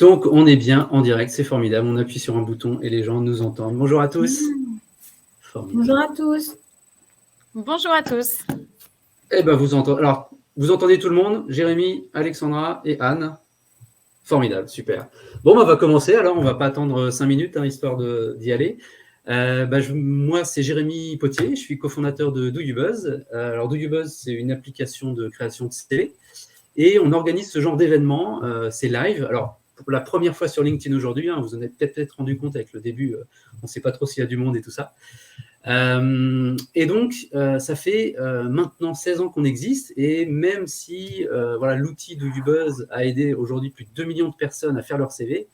Donc, on est bien en direct, c'est formidable. On appuie sur un bouton et les gens nous entendent. Bonjour à tous. Bonjour à tous. Bonjour à tous. Eh ben, vous entendez. Alors, vous entendez tout le monde? Jérémy, Alexandra et Anne. Formidable, super. Bon, on va commencer. Alors, on ne va pas attendre 5 minutes, histoire d'y aller. Moi, c'est Jérémy Potier. Je suis cofondateur de Do You Buzz. Alors, Do You Buzz, c'est une application de création de CV. Et on organise ce genre d'événement. C'est live. Alors, pour la première fois sur LinkedIn aujourd'hui, vous en avez peut-être rendu compte avec le début. On ne sait pas trop s'il y a du monde et tout ça. Et donc, ça fait maintenant 16 ans qu'on existe. Et même si l'outil Do You Buzz a aidé aujourd'hui plus de 2 millions de personnes à faire leur CV,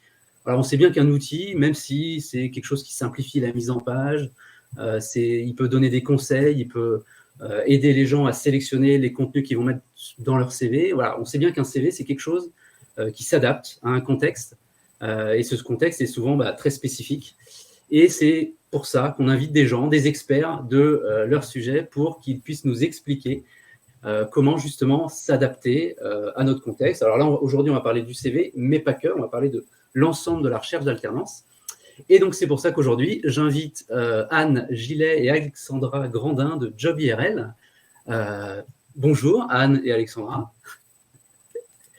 on sait bien qu'un outil, même si c'est quelque chose qui simplifie la mise en page, il peut donner des conseils, il peut aider les gens à sélectionner les contenus qu'ils vont mettre dans leur CV. Voilà, on sait bien qu'un CV, c'est quelque chose qui s'adapte à un contexte. Et ce contexte est souvent très spécifique. Et c'est pour ça qu'on invite des gens, des experts de leur sujet pour qu'ils puissent nous expliquer comment justement s'adapter à notre contexte. Alors là, aujourd'hui, on va parler du CV, mais pas que. On va parler de l'ensemble de la recherche d'alternance. Et donc, c'est pour ça qu'aujourd'hui, j'invite Anne Gillet et Alexandra Grandin de Job IRL. Bonjour Anne et Alexandra.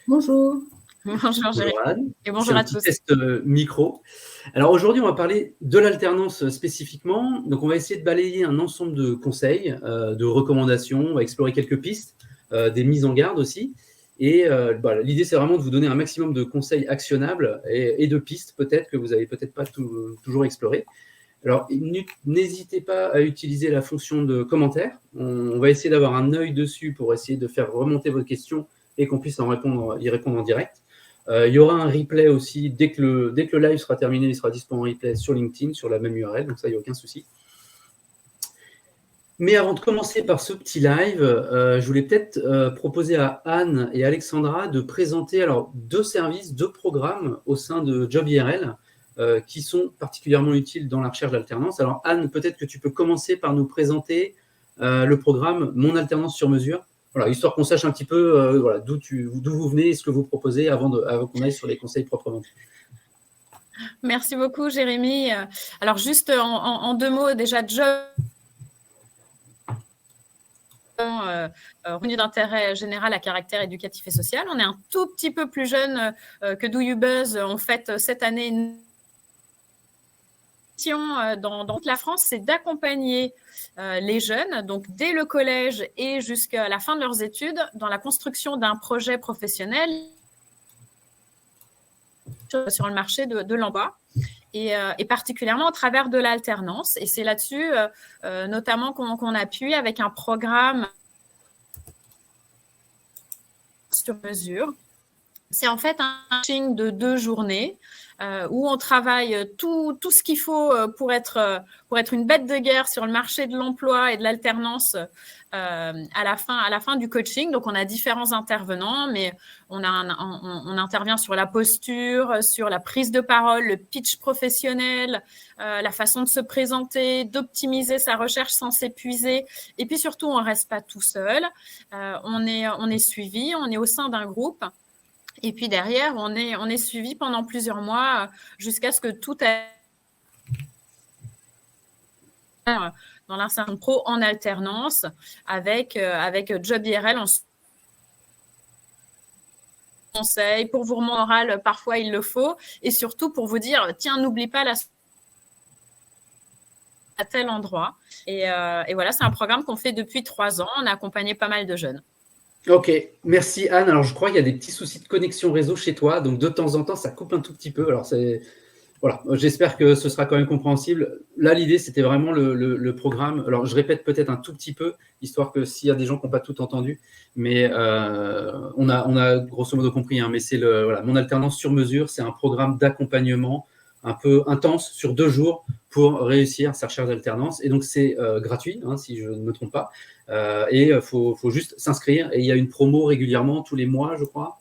Bonjour. Bonjour Jérémy. Anne. Et bonjour à tous. Test micro. Alors aujourd'hui, on va parler de l'alternance spécifiquement. Donc, on va essayer de balayer un ensemble de conseils, de recommandations. On va explorer quelques pistes, des mises en garde aussi. Et l'idée, c'est vraiment de vous donner un maximum de conseils actionnables et de pistes peut-être que vous n'avez peut-être pas toujours explorées. Alors, n'hésitez pas à utiliser la fonction de commentaire. On va essayer d'avoir un œil dessus pour essayer de faire remonter vos questions et qu'on puisse y répondre en direct. Il y aura un replay aussi. Dès que le live sera terminé, il sera disponible en replay sur LinkedIn, sur la même URL. Donc ça, il n'y a aucun souci. Mais avant de commencer par ce petit live, je voulais peut-être proposer à Anne et Alexandra de présenter deux services, deux programmes au sein de Job IRL qui sont particulièrement utiles dans la recherche d'alternance. Alors Anne, peut-être que tu peux commencer par nous présenter le programme Mon alternance sur mesure. Voilà, histoire qu'on sache un petit peu d'où vous venez et ce que vous proposez avant qu'on aille sur les conseils proprement dits. Merci beaucoup Jérémy. Alors juste en 2 mots, déjà Job revenu d'intérêt général à caractère éducatif et social. On est un tout petit peu plus jeune que Do You Buzz. En fait, cette année, une mission dans toute la France, c'est d'accompagner les jeunes, donc dès le collège et jusqu'à la fin de leurs études, dans la construction d'un projet professionnel sur le marché de l'emploi. Et particulièrement au travers de l'alternance. Et c'est là-dessus, notamment, qu'on appuie avec un programme sur mesure. C'est en fait un coaching de 2 journées où on travaille tout ce qu'il faut pour être une bête de guerre sur le marché de l'emploi et de l'alternance à la fin du coaching. Donc, on a différents intervenants, mais on intervient sur la posture, sur la prise de parole, le pitch professionnel, la façon de se présenter, d'optimiser sa recherche sans s'épuiser. Et puis surtout, on ne reste pas tout seul. On est suivi, on est au sein d'un groupe. Et puis derrière, on est suivi pendant plusieurs mois jusqu'à ce que tout ait dans l'insertion pro en alternance avec Job IRL en conseil. Pour vous remonter moral, parfois il le faut. Et surtout pour vous dire, tiens, n'oublie pas à tel endroit. Et voilà, c'est un programme qu'on fait depuis 3 ans. On a accompagné pas mal de jeunes. Ok, merci Anne. Alors, je crois qu'il y a des petits soucis de connexion réseau chez toi. Donc, de temps en temps, ça coupe un tout petit peu. Alors, voilà, j'espère que ce sera quand même compréhensible. Là, l'idée, c'était vraiment le programme. Alors, je répète peut-être un tout petit peu, histoire que s'il y a des gens qui n'ont pas tout entendu, mais on a grosso modo compris. Mais c'est Mon alternance sur mesure. C'est un programme d'accompagnement un peu intense sur 2 jours pour réussir sa recherche d'alternance. Et donc, c'est gratuit, si je ne me trompe pas. Et il faut juste s'inscrire. Et il y a une promo régulièrement, tous les mois, je crois.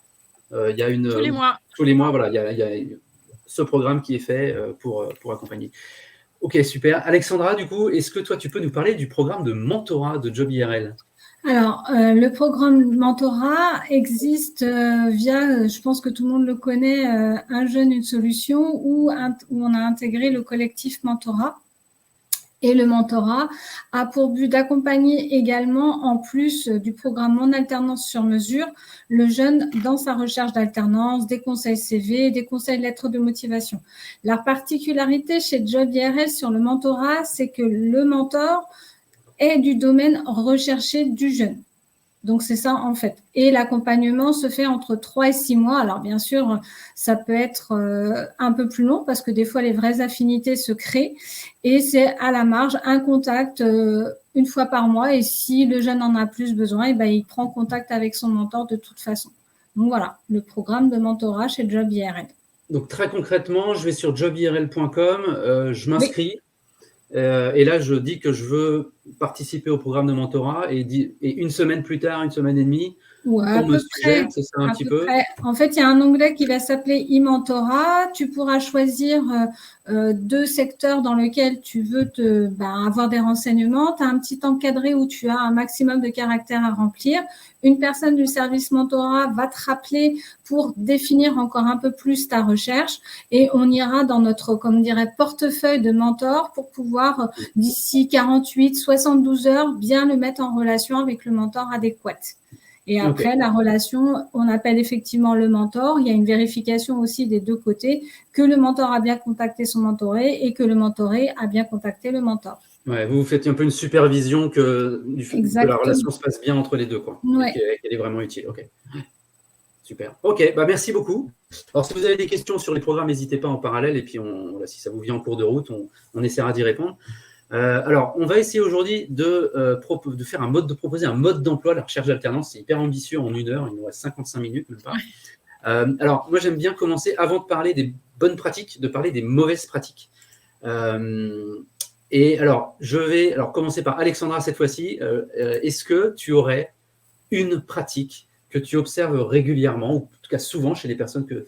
Tous les mois. Tous les mois, voilà. Il y a ce programme qui est fait pour accompagner. Ok, super. Alexandra, du coup, est-ce que toi, tu peux nous parler du programme de mentorat de Job IRL ? Alors, le programme mentorat existe via, je pense que tout le monde le connaît, Un jeune, une solution, où on a intégré le collectif mentorat. Et le mentorat a pour but d'accompagner également, en plus du programme Mon alternance sur mesure, le jeune dans sa recherche d'alternance, des conseils CV, des conseils lettres de motivation. La particularité chez Job IRL sur le mentorat, c'est que le mentor est du domaine recherché du jeune. Donc, c'est ça, en fait. Et l'accompagnement se fait entre 3 et 6 mois. Alors, bien sûr, ça peut être un peu plus long parce que des fois, les vraies affinités se créent. Et c'est à la marge un contact une fois par mois. Et si le jeune en a plus besoin, et ben, il prend contact avec son mentor de toute façon. Donc, voilà, le programme de mentorat chez Job IRL. Donc, très concrètement, je vais sur jobirl.com, je m'inscris. Oui. Et là, je dis que je veux participer au programme de mentorat et une semaine plus tard, une semaine et demie, on me suggère, c'est ça un petit peu. En fait, il y a un onglet qui va s'appeler e-mentorat. Tu pourras choisir 2 secteurs dans lesquels tu veux avoir des renseignements. Tu as un petit encadré où tu as un maximum de caractères à remplir. Une personne du service mentorat va te rappeler pour définir encore un peu plus ta recherche et on ira dans notre, comme dirait, portefeuille de mentor pour pouvoir, d'ici 48, 72 heures, bien le mettre en relation avec le mentor adéquat. Et après, la relation, on appelle effectivement le mentor. Il y a une vérification aussi des 2 côtés, que le mentor a bien contacté son mentoré et que le mentoré a bien contacté le mentor. Ouais, vous faites un peu une supervision que la relation se passe bien entre les deux, quoi. Ouais. Et qu'elle est vraiment utile. Ok. Super. Ok, merci beaucoup. Alors, si vous avez des questions sur les programmes, n'hésitez pas en parallèle. Et puis, si ça vous vient en cours de route, on essaiera d'y répondre. Alors, on va essayer aujourd'hui de proposer un mode d'emploi à la recherche d'alternance. C'est hyper ambitieux en 1 heure. Il nous reste 55 minutes, même pas. Alors, moi, j'aime bien commencer, avant de parler des bonnes pratiques, de parler des mauvaises pratiques. Et alors, je vais commencer par Alexandra cette fois-ci. Est-ce que tu aurais une pratique que tu observes régulièrement, ou en tout cas souvent chez les personnes que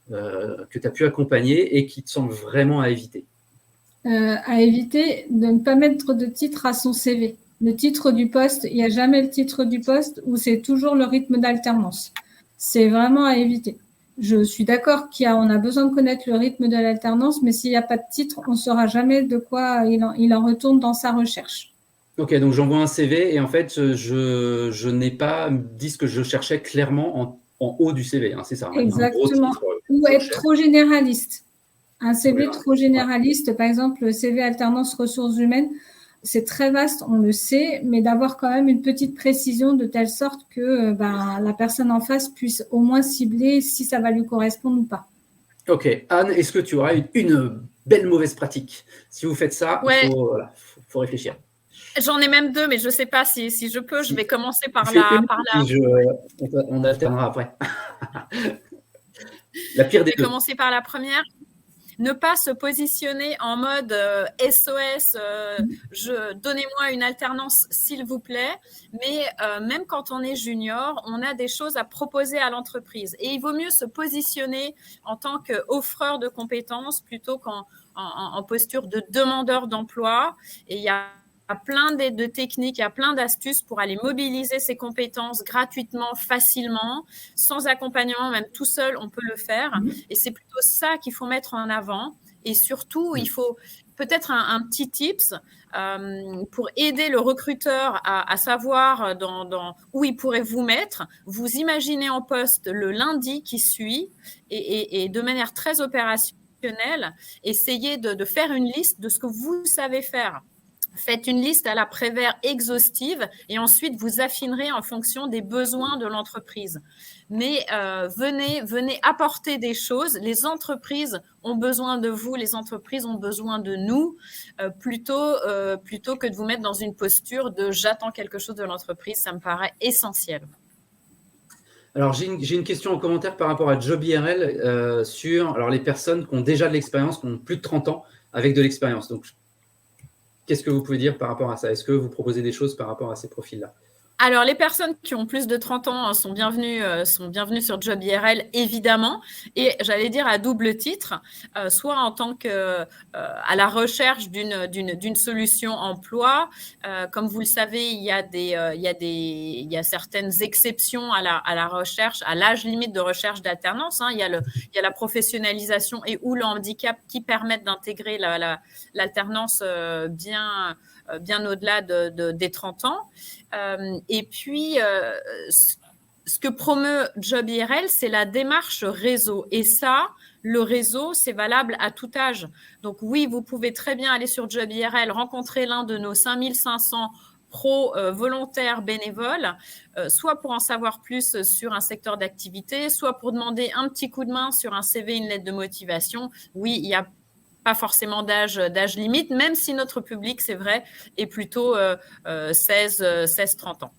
tu as pu accompagner et qui te semblent vraiment à éviter? À éviter de ne pas mettre de titre à son CV. Le titre du poste, il n'y a jamais le titre du poste où c'est toujours le rythme d'alternance. C'est vraiment à éviter. Je suis d'accord qu'on a besoin de connaître le rythme de l'alternance, mais s'il n'y a pas de titre, on ne saura jamais de quoi il en retourne dans sa recherche. Ok, donc j'envoie un CV et en fait, je n'ai pas dit ce que je cherchais clairement en haut du CV, hein, c'est ça. Exactement. Ou être trop généraliste. Un CV trop généraliste, par exemple, le CV alternance ressources humaines, c'est très vaste, on le sait, mais d'avoir quand même une petite précision de telle sorte que la personne en face puisse au moins cibler si ça va lui correspondre ou pas. Ok. Anne, est-ce que tu auras une belle mauvaise pratique? Si vous faites ça, il faut réfléchir. J'en ai même 2, mais je ne sais pas si je peux. Je vais commencer par on alternera après. La pire des 2. Je vais commencer par la première. Ne pas se positionner en mode SOS, donnez-moi une alternance s'il vous plaît, mais même quand on est junior, on a des choses à proposer à l'entreprise et il vaut mieux se positionner en tant qu'offreur de compétences plutôt qu'en posture de demandeur d'emploi. Et il y a plein de techniques, il y a plein d'astuces pour aller mobiliser ses compétences gratuitement, facilement, sans accompagnement, même tout seul, on peut le faire. Et c'est plutôt ça qu'il faut mettre en avant. Et surtout, il faut peut-être un petit tips pour aider le recruteur à savoir où il pourrait vous mettre. Vous imaginez en poste le lundi qui suit et de manière très opérationnelle, essayez de faire une liste de ce que vous savez faire. Faites une liste à la Prévert exhaustive et ensuite vous affinerez en fonction des besoins de l'entreprise. Mais venez apporter des choses. Les entreprises ont besoin de vous, les entreprises ont besoin de nous, plutôt que de vous mettre dans une posture de j'attends quelque chose de l'entreprise. Ça me paraît essentiel. Alors, j'ai une question en commentaire par rapport à Job IRL sur les personnes qui ont déjà de l'expérience, qui ont plus de 30 ans avec de l'expérience. Donc, qu'est-ce que vous pouvez dire par rapport à ça? Est-ce que vous proposez des choses par rapport à ces profils-là? Alors, les personnes qui ont plus de 30 ans sont bienvenues sur Job IRL, évidemment. Et j'allais dire à double titre, soit en tant que à la recherche d'une solution emploi. Comme vous le savez, il y a certaines exceptions à la recherche, à l'âge limite de recherche d'alternance. Il y a la professionnalisation et ou le handicap qui permettent d'intégrer l'alternance bien au-delà des 30 ans. Et puis, ce que promeut Job IRL, c'est la démarche réseau. Et ça, le réseau, c'est valable à tout âge. Donc oui, vous pouvez très bien aller sur Job IRL, rencontrer l'un de nos 5500 pros volontaires bénévoles, soit pour en savoir plus sur un secteur d'activité, soit pour demander un petit coup de main sur un CV, une lettre de motivation. Oui, il y a pas forcément d'âge limite, même si notre public, c'est vrai, est plutôt 16-30 ans.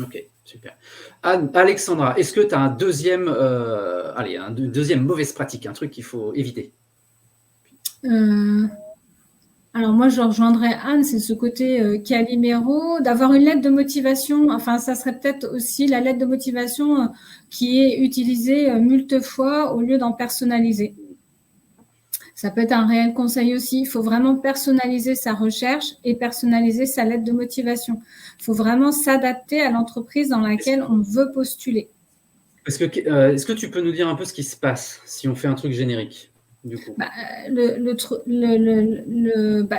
Ok, super. Alexandra, est-ce que tu as un deuxième, une deuxième mauvaise pratique, un truc qu'il faut éviter? Alors moi, je rejoindrais Anne, c'est ce côté Calimero, d'avoir une lettre de motivation. Enfin, ça serait peut-être aussi la lettre de motivation qui est utilisée moult fois au lieu d'en personnaliser. Ça peut être un réel conseil aussi. Il faut vraiment personnaliser sa recherche et personnaliser sa lettre de motivation. Il faut vraiment s'adapter à l'entreprise dans laquelle on veut postuler. Est-ce que tu peux nous dire un peu ce qui se passe si on fait un truc générique, du coup?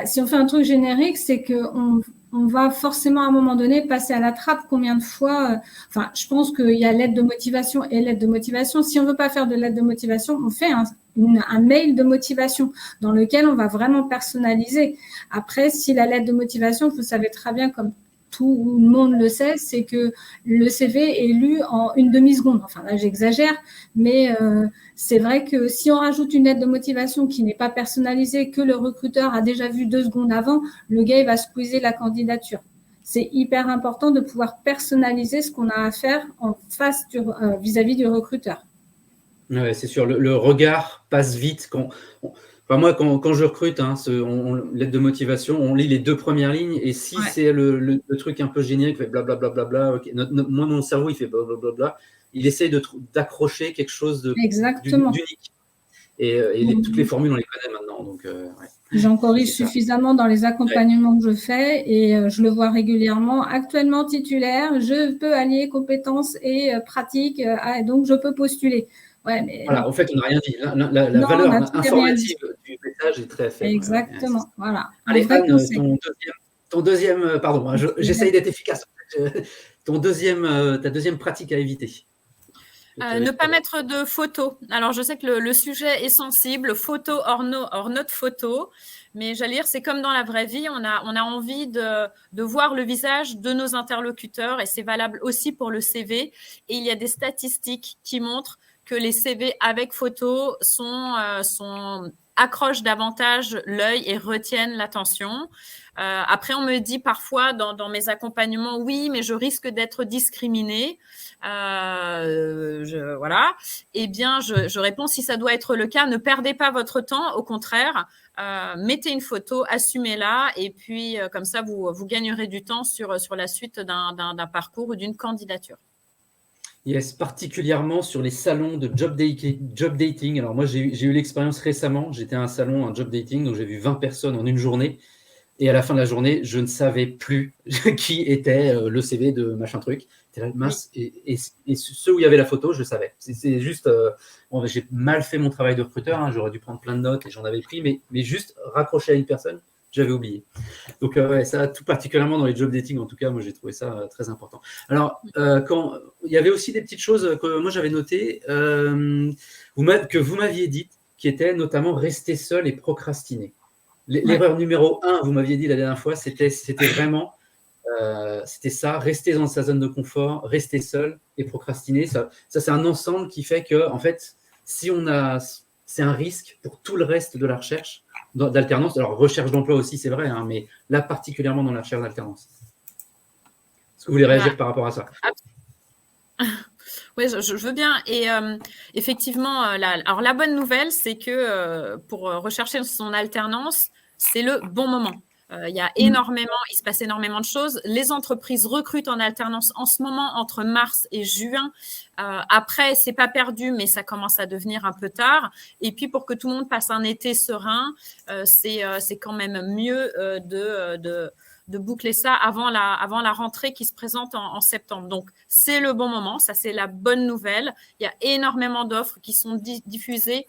Si on fait un truc générique, c'est qu'on va forcément à un moment donné passer à la trappe. Combien de fois je pense qu'il y a lettre de motivation et lettre de motivation. Si on ne veut pas faire de lettre de motivation, on fait un mail de motivation dans lequel on va vraiment personnaliser. Après, si la lettre de motivation, vous savez très bien, comme tout le monde le sait, c'est que le CV est lu en une demi-seconde. Enfin, là, j'exagère, mais c'est vrai que si on rajoute une lettre de motivation qui n'est pas personnalisée, que le recruteur a déjà vu 2 secondes avant, le gars, il va squeezer la candidature. C'est hyper important de pouvoir personnaliser ce qu'on a à faire en face vis-à-vis du recruteur. Ouais, c'est sûr, le regard passe vite. Moi, quand je recrute, lettre de motivation, on lit les 2 premières lignes, et si c'est le truc un peu générique, fait blablabla, okay, moi, mon cerveau, il fait blablabla, il essaie d'accrocher quelque chose d'unique. Et toutes les formules, on les connaît maintenant. Donc, j'en corrige suffisamment dans les accompagnements que je fais, et je le vois régulièrement. Actuellement titulaire, je peux allier compétences et pratiques, donc je peux postuler. Ouais, mais voilà, en fait, on n'a rien dit. La valeur informative du message est très faible. Exactement, voilà. Allez, Anne, ton deuxième, pardon, j'essaye d'être efficace. Ta deuxième pratique à éviter. Ne pas mettre de photos. Alors, je sais que le sujet est sensible, photo hors notre photo, mais j'allais dire, c'est comme dans la vraie vie, on a envie de voir le visage de nos interlocuteurs, et c'est valable aussi pour le CV. Et il y a des statistiques qui montrent que les CV avec photo accrochent davantage l'œil et retiennent l'attention. Après, on me dit parfois dans mes accompagnements, oui, mais je risque d'être discriminée. Voilà. Eh bien, je réponds, si ça doit être le cas, ne perdez pas votre temps. Au contraire, mettez une photo, assumez-la, et puis comme ça, vous gagnerez du temps sur la suite d'un parcours ou d'une candidature. Yes, particulièrement sur les salons de job dating. Alors moi, j'ai eu l'expérience récemment. J'étais à un salon, un job dating, donc j'ai vu 20 personnes en une journée. Et à la fin de la journée, je ne savais plus qui était le CV de machin truc. Mince, et ceux où il y avait la photo, je savais. C'est juste, j'ai mal fait mon travail de recruteur. J'aurais dû prendre plein de notes et j'en avais pris, mais juste raccrocher à une personne, j'avais oublié. Donc ça, tout particulièrement dans les job dating, en tout cas, moi j'ai trouvé ça très important. Alors, il y avait aussi des petites choses que moi j'avais notées, que vous m'aviez dites, qui étaient notamment rester seul et procrastiner. L'erreur numéro 1, vous m'aviez dit la dernière fois, c'était vraiment c'était ça, rester dans sa zone de confort, rester seul et procrastiner. Ça c'est un ensemble qui fait que, en fait, c'est un risque pour tout le reste de la recherche d'alternance. Alors, recherche d'emploi aussi, c'est vrai, mais là, particulièrement dans la recherche d'alternance. Est-ce que vous voulez réagir par rapport à ça? Oui, je veux bien. Et effectivement, alors la bonne nouvelle, c'est que pour rechercher son alternance, c'est le bon moment. Il se passe énormément de choses. Les entreprises recrutent en alternance en ce moment entre mars et juin. Après, c'est pas perdu, mais ça commence à devenir un peu tard. Et puis, pour que tout le monde passe un été serein, c'est quand même mieux de boucler ça avant la rentrée qui se présente en septembre. Donc, c'est le bon moment. Ça, c'est la bonne nouvelle. Il y a énormément d'offres qui sont diffusées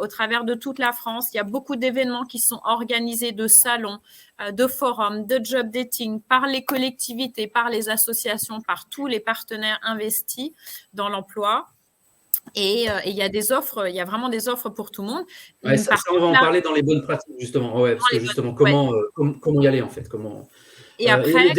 au travers de toute la France. Il y a beaucoup d'événements qui sont organisés, de salons, de forums, de job dating par les collectivités, par les associations, par tous les partenaires investis dans l'emploi. Et il y a des offres, il y a vraiment des offres pour tout le monde. Ouais, ça, on va en parler dans les bonnes pratiques, justement. Ouais, parce que justement, comment y aller, en fait, Et après,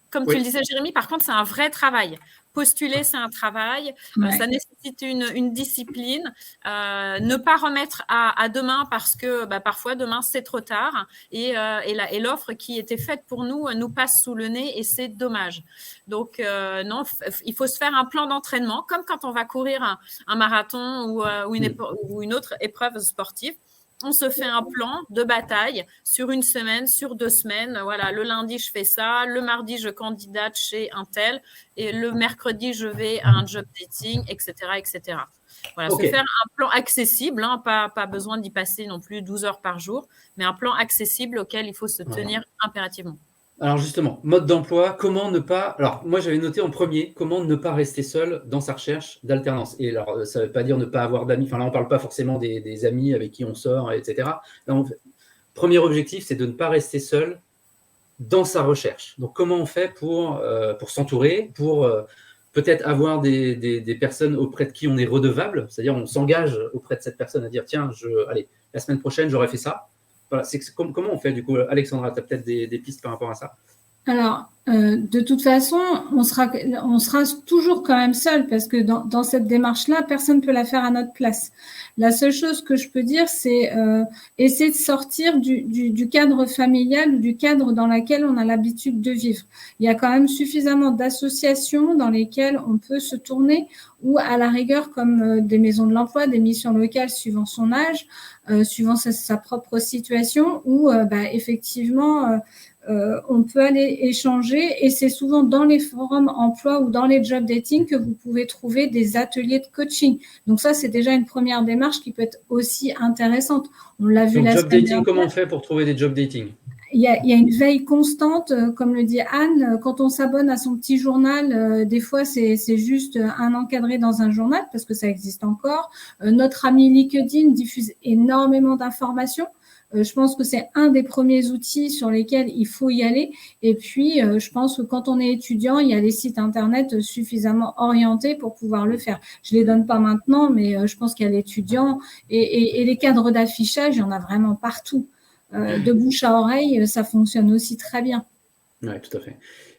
comme tu le disais, Jérémy, par contre, c'est un vrai travail. Postuler, c'est un travail. Ça nécessite une discipline. Ne pas remettre à demain parce que parfois, demain, c'est trop tard. Et l'offre qui était faite pour nous passe sous le nez et c'est dommage. Donc, non, il faut se faire un plan d'entraînement, comme quand on va courir un marathon ou une autre épreuve sportive. On se fait un plan de bataille sur une semaine, sur 2 semaines. Voilà, le lundi, je fais ça. Le mardi, je candidate chez un tel. Et le mercredi, je vais à un job dating, etc., etc. Voilà, Se faire un plan accessible, hein, pas besoin d'y passer non plus 12 heures par jour, mais un plan accessible auquel il faut se tenir impérativement. Alors justement, mode d'emploi, comment ne pas… Alors moi j'avais noté en premier, comment ne pas rester seul dans sa recherche d'alternance. Et alors ça ne veut pas dire ne pas avoir d'amis, enfin là on ne parle pas forcément des amis avec qui on sort, etc. Premier objectif, c'est de ne pas rester seul dans sa recherche. Donc comment on fait pour s'entourer, pour peut-être avoir des personnes auprès de qui on est redevable, c'est-à-dire on s'engage auprès de cette personne à dire tiens, allez, la semaine prochaine j'aurai fait ça. Voilà, comment on fait du coup, Alexandra, tu as peut-être des pistes par rapport à ça? Alors, de toute façon, on sera toujours quand même seul parce que dans cette démarche-là, personne ne peut la faire à notre place. La seule chose que je peux dire, c'est essayer de sortir du cadre familial ou du cadre dans lequel on a l'habitude de vivre. Il y a quand même suffisamment d'associations dans lesquelles on peut se tourner ou à la rigueur comme des maisons de l'emploi, des missions locales suivant son âge, suivant sa propre situation où effectivement… on peut aller échanger et c'est souvent dans les forums emploi ou dans les job dating que vous pouvez trouver des ateliers de coaching. Donc ça, c'est déjà une première démarche qui peut être aussi intéressante. On l'a vu la semaine dernière. Job dating, comment on fait pour trouver des job dating ? Il y a une veille constante, comme le dit Anne, quand on s'abonne à son petit journal, des fois c'est juste un encadré dans un journal parce que ça existe encore. Notre ami LinkedIn diffuse énormément d'informations. Je pense que c'est un des premiers outils sur lesquels il faut y aller. Et puis, je pense que quand on est étudiant, il y a des sites Internet suffisamment orientés pour pouvoir le faire. Je ne les donne pas maintenant, mais je pense qu'il y a l'étudiant et les cadres d'affichage, il y en a vraiment partout. De bouche à oreille, ça fonctionne aussi très bien. Oui, tout à fait.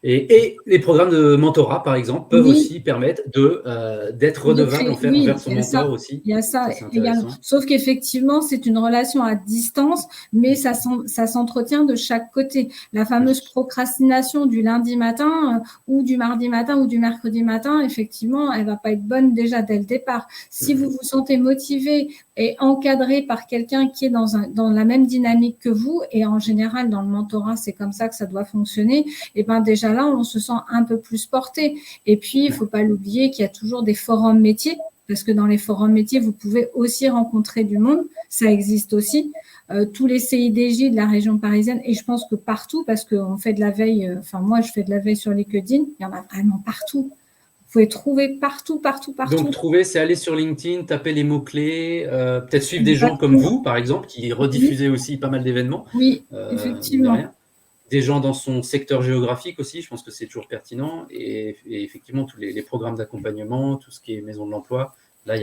Et les programmes de mentorat, par exemple, peuvent aussi permettre d'être redevable envers son mentor aussi. Il y a ça également. Sauf qu'effectivement, c'est une relation à distance, mais ça s'entretient de chaque côté. La fameuse procrastination du lundi matin ou du mardi matin ou du mercredi matin, effectivement, elle va pas être bonne déjà dès le départ. Si vous vous sentez motivé et encadré par quelqu'un qui est dans la même dynamique que vous, et en général, dans le mentorat, c'est comme ça que ça doit fonctionner, et ben déjà là, on se sent un peu plus porté. Et puis, il ne faut pas l'oublier qu'il y a toujours des forums métiers, parce que dans les forums métiers, vous pouvez aussi rencontrer du monde. Ça existe aussi. Tous les CIDJ de la région parisienne, et je pense que partout, parce qu'on fait de la veille, moi, je fais de la veille sur LinkedIn, il y en a vraiment partout. Vous pouvez trouver partout. Donc, trouver, c'est aller sur LinkedIn, taper les mots-clés, peut-être suivre des gens comme vous, par exemple, qui rediffusez aussi pas mal d'événements. Oui, effectivement. Des gens dans son secteur géographique aussi, je pense que c'est toujours pertinent. Et effectivement, tous les programmes d'accompagnement, tout ce qui est maison de l'emploi, là,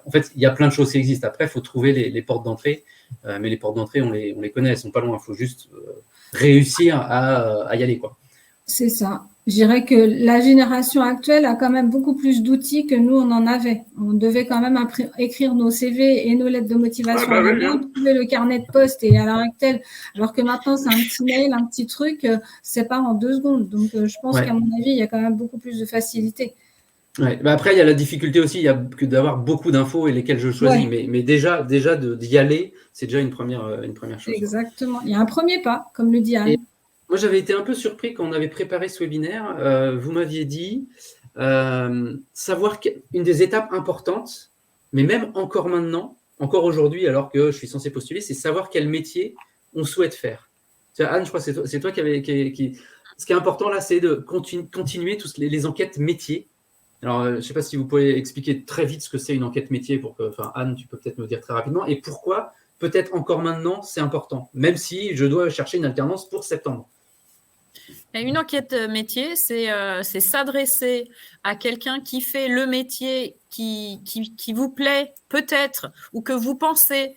en fait, il y a plein de choses qui existent. Après, il faut trouver les portes d'entrée. Mais les portes d'entrée, on les connaît, elles ne sont pas loin. Il faut juste réussir à y aller, quoi. C'est ça. Je dirais que la génération actuelle a quand même beaucoup plus d'outils que nous, on en avait. On devait quand même écrire nos CV et nos lettres de motivation. Trouver le carnet de poste et à l'heure actuelle, alors que maintenant, c'est un petit mail, un petit truc, c'est pas en 2 secondes. Donc, je pense qu'à mon avis, il y a quand même beaucoup plus de facilité. Ouais. Bah après, il y a la difficulté aussi, il y a que d'avoir beaucoup d'infos et lesquelles je choisis. Ouais. Mais déjà d'y aller, c'est déjà une première chose. Exactement. Il y a un premier pas, comme le dit Et Anne. moi, j'avais été un peu surpris quand on avait préparé ce webinaire. Vous m'aviez dit savoir une des étapes importantes, mais même encore maintenant, encore aujourd'hui, alors que je suis censé postuler, c'est savoir quel métier on souhaite faire. Tu vois, Anne, je crois que c'est toi qui avait. Ce qui est important là, c'est de continuer tous les enquêtes métiers. Alors, je ne sais pas si vous pouvez expliquer très vite ce que c'est une enquête métier pour que, enfin, Anne, tu peux peut-être me dire très rapidement, et pourquoi, peut-être encore maintenant, c'est important, même si je dois chercher une alternance pour septembre. Une enquête métier, c'est s'adresser à quelqu'un qui fait le métier qui vous plaît peut-être ou que vous pensez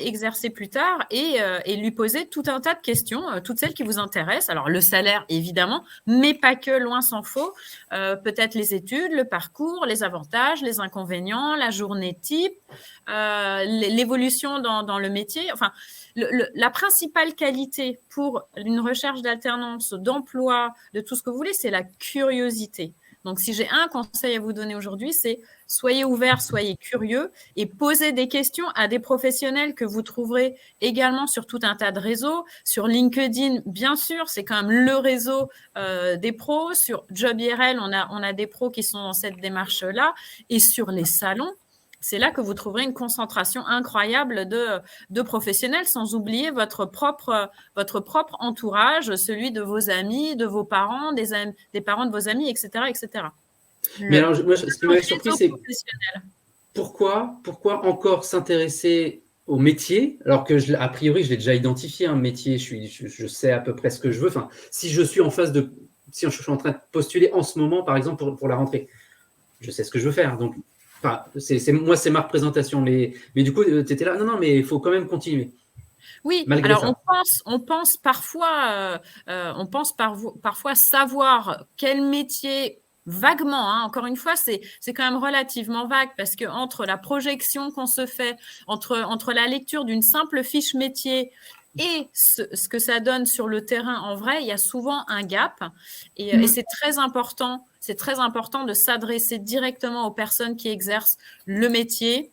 exercer plus tard et lui poser tout un tas de questions, toutes celles qui vous intéressent. Alors le salaire évidemment, mais pas que, loin s'en faut. Peut-être les études, le parcours, les avantages, les inconvénients, la journée type, l'évolution dans le métier. Enfin, la principale qualité pour une recherche d'alternance, d'emploi, de tout ce que vous voulez, c'est la curiosité. Donc, si j'ai un conseil à vous donner aujourd'hui, c'est soyez ouverts, soyez curieux et posez des questions à des professionnels que vous trouverez également sur tout un tas de réseaux. Sur LinkedIn, bien sûr, c'est quand même le réseau des pros. Sur Job IRL, on a des pros qui sont dans cette démarche-là. Et sur les salons, c'est là que vous trouverez une concentration incroyable de professionnels, sans oublier votre propre entourage, celui de vos amis, de vos parents, des parents de vos amis, etc. etc. Mais alors, moi, ce qui m'avait surpris, c'est pourquoi encore s'intéresser au métier, alors que, a priori, je l'ai déjà identifié, un métier, je sais à peu près ce que je veux. Enfin, si je suis en suis en train de postuler en ce moment, par exemple, pour la rentrée, je sais ce que je veux faire. Donc, enfin, moi, c'est ma représentation. Mais du coup, tu étais là, non, mais il faut quand même continuer. Oui, malgré alors ça. on pense parfois savoir quel métier vaguement, hein, encore une fois, c'est quand même relativement vague parce que entre la projection qu'on se fait, entre la lecture d'une simple fiche métier et ce que ça donne sur le terrain en vrai, il y a souvent un gap et c'est très important. C'est très important de s'adresser directement aux personnes qui exercent le métier.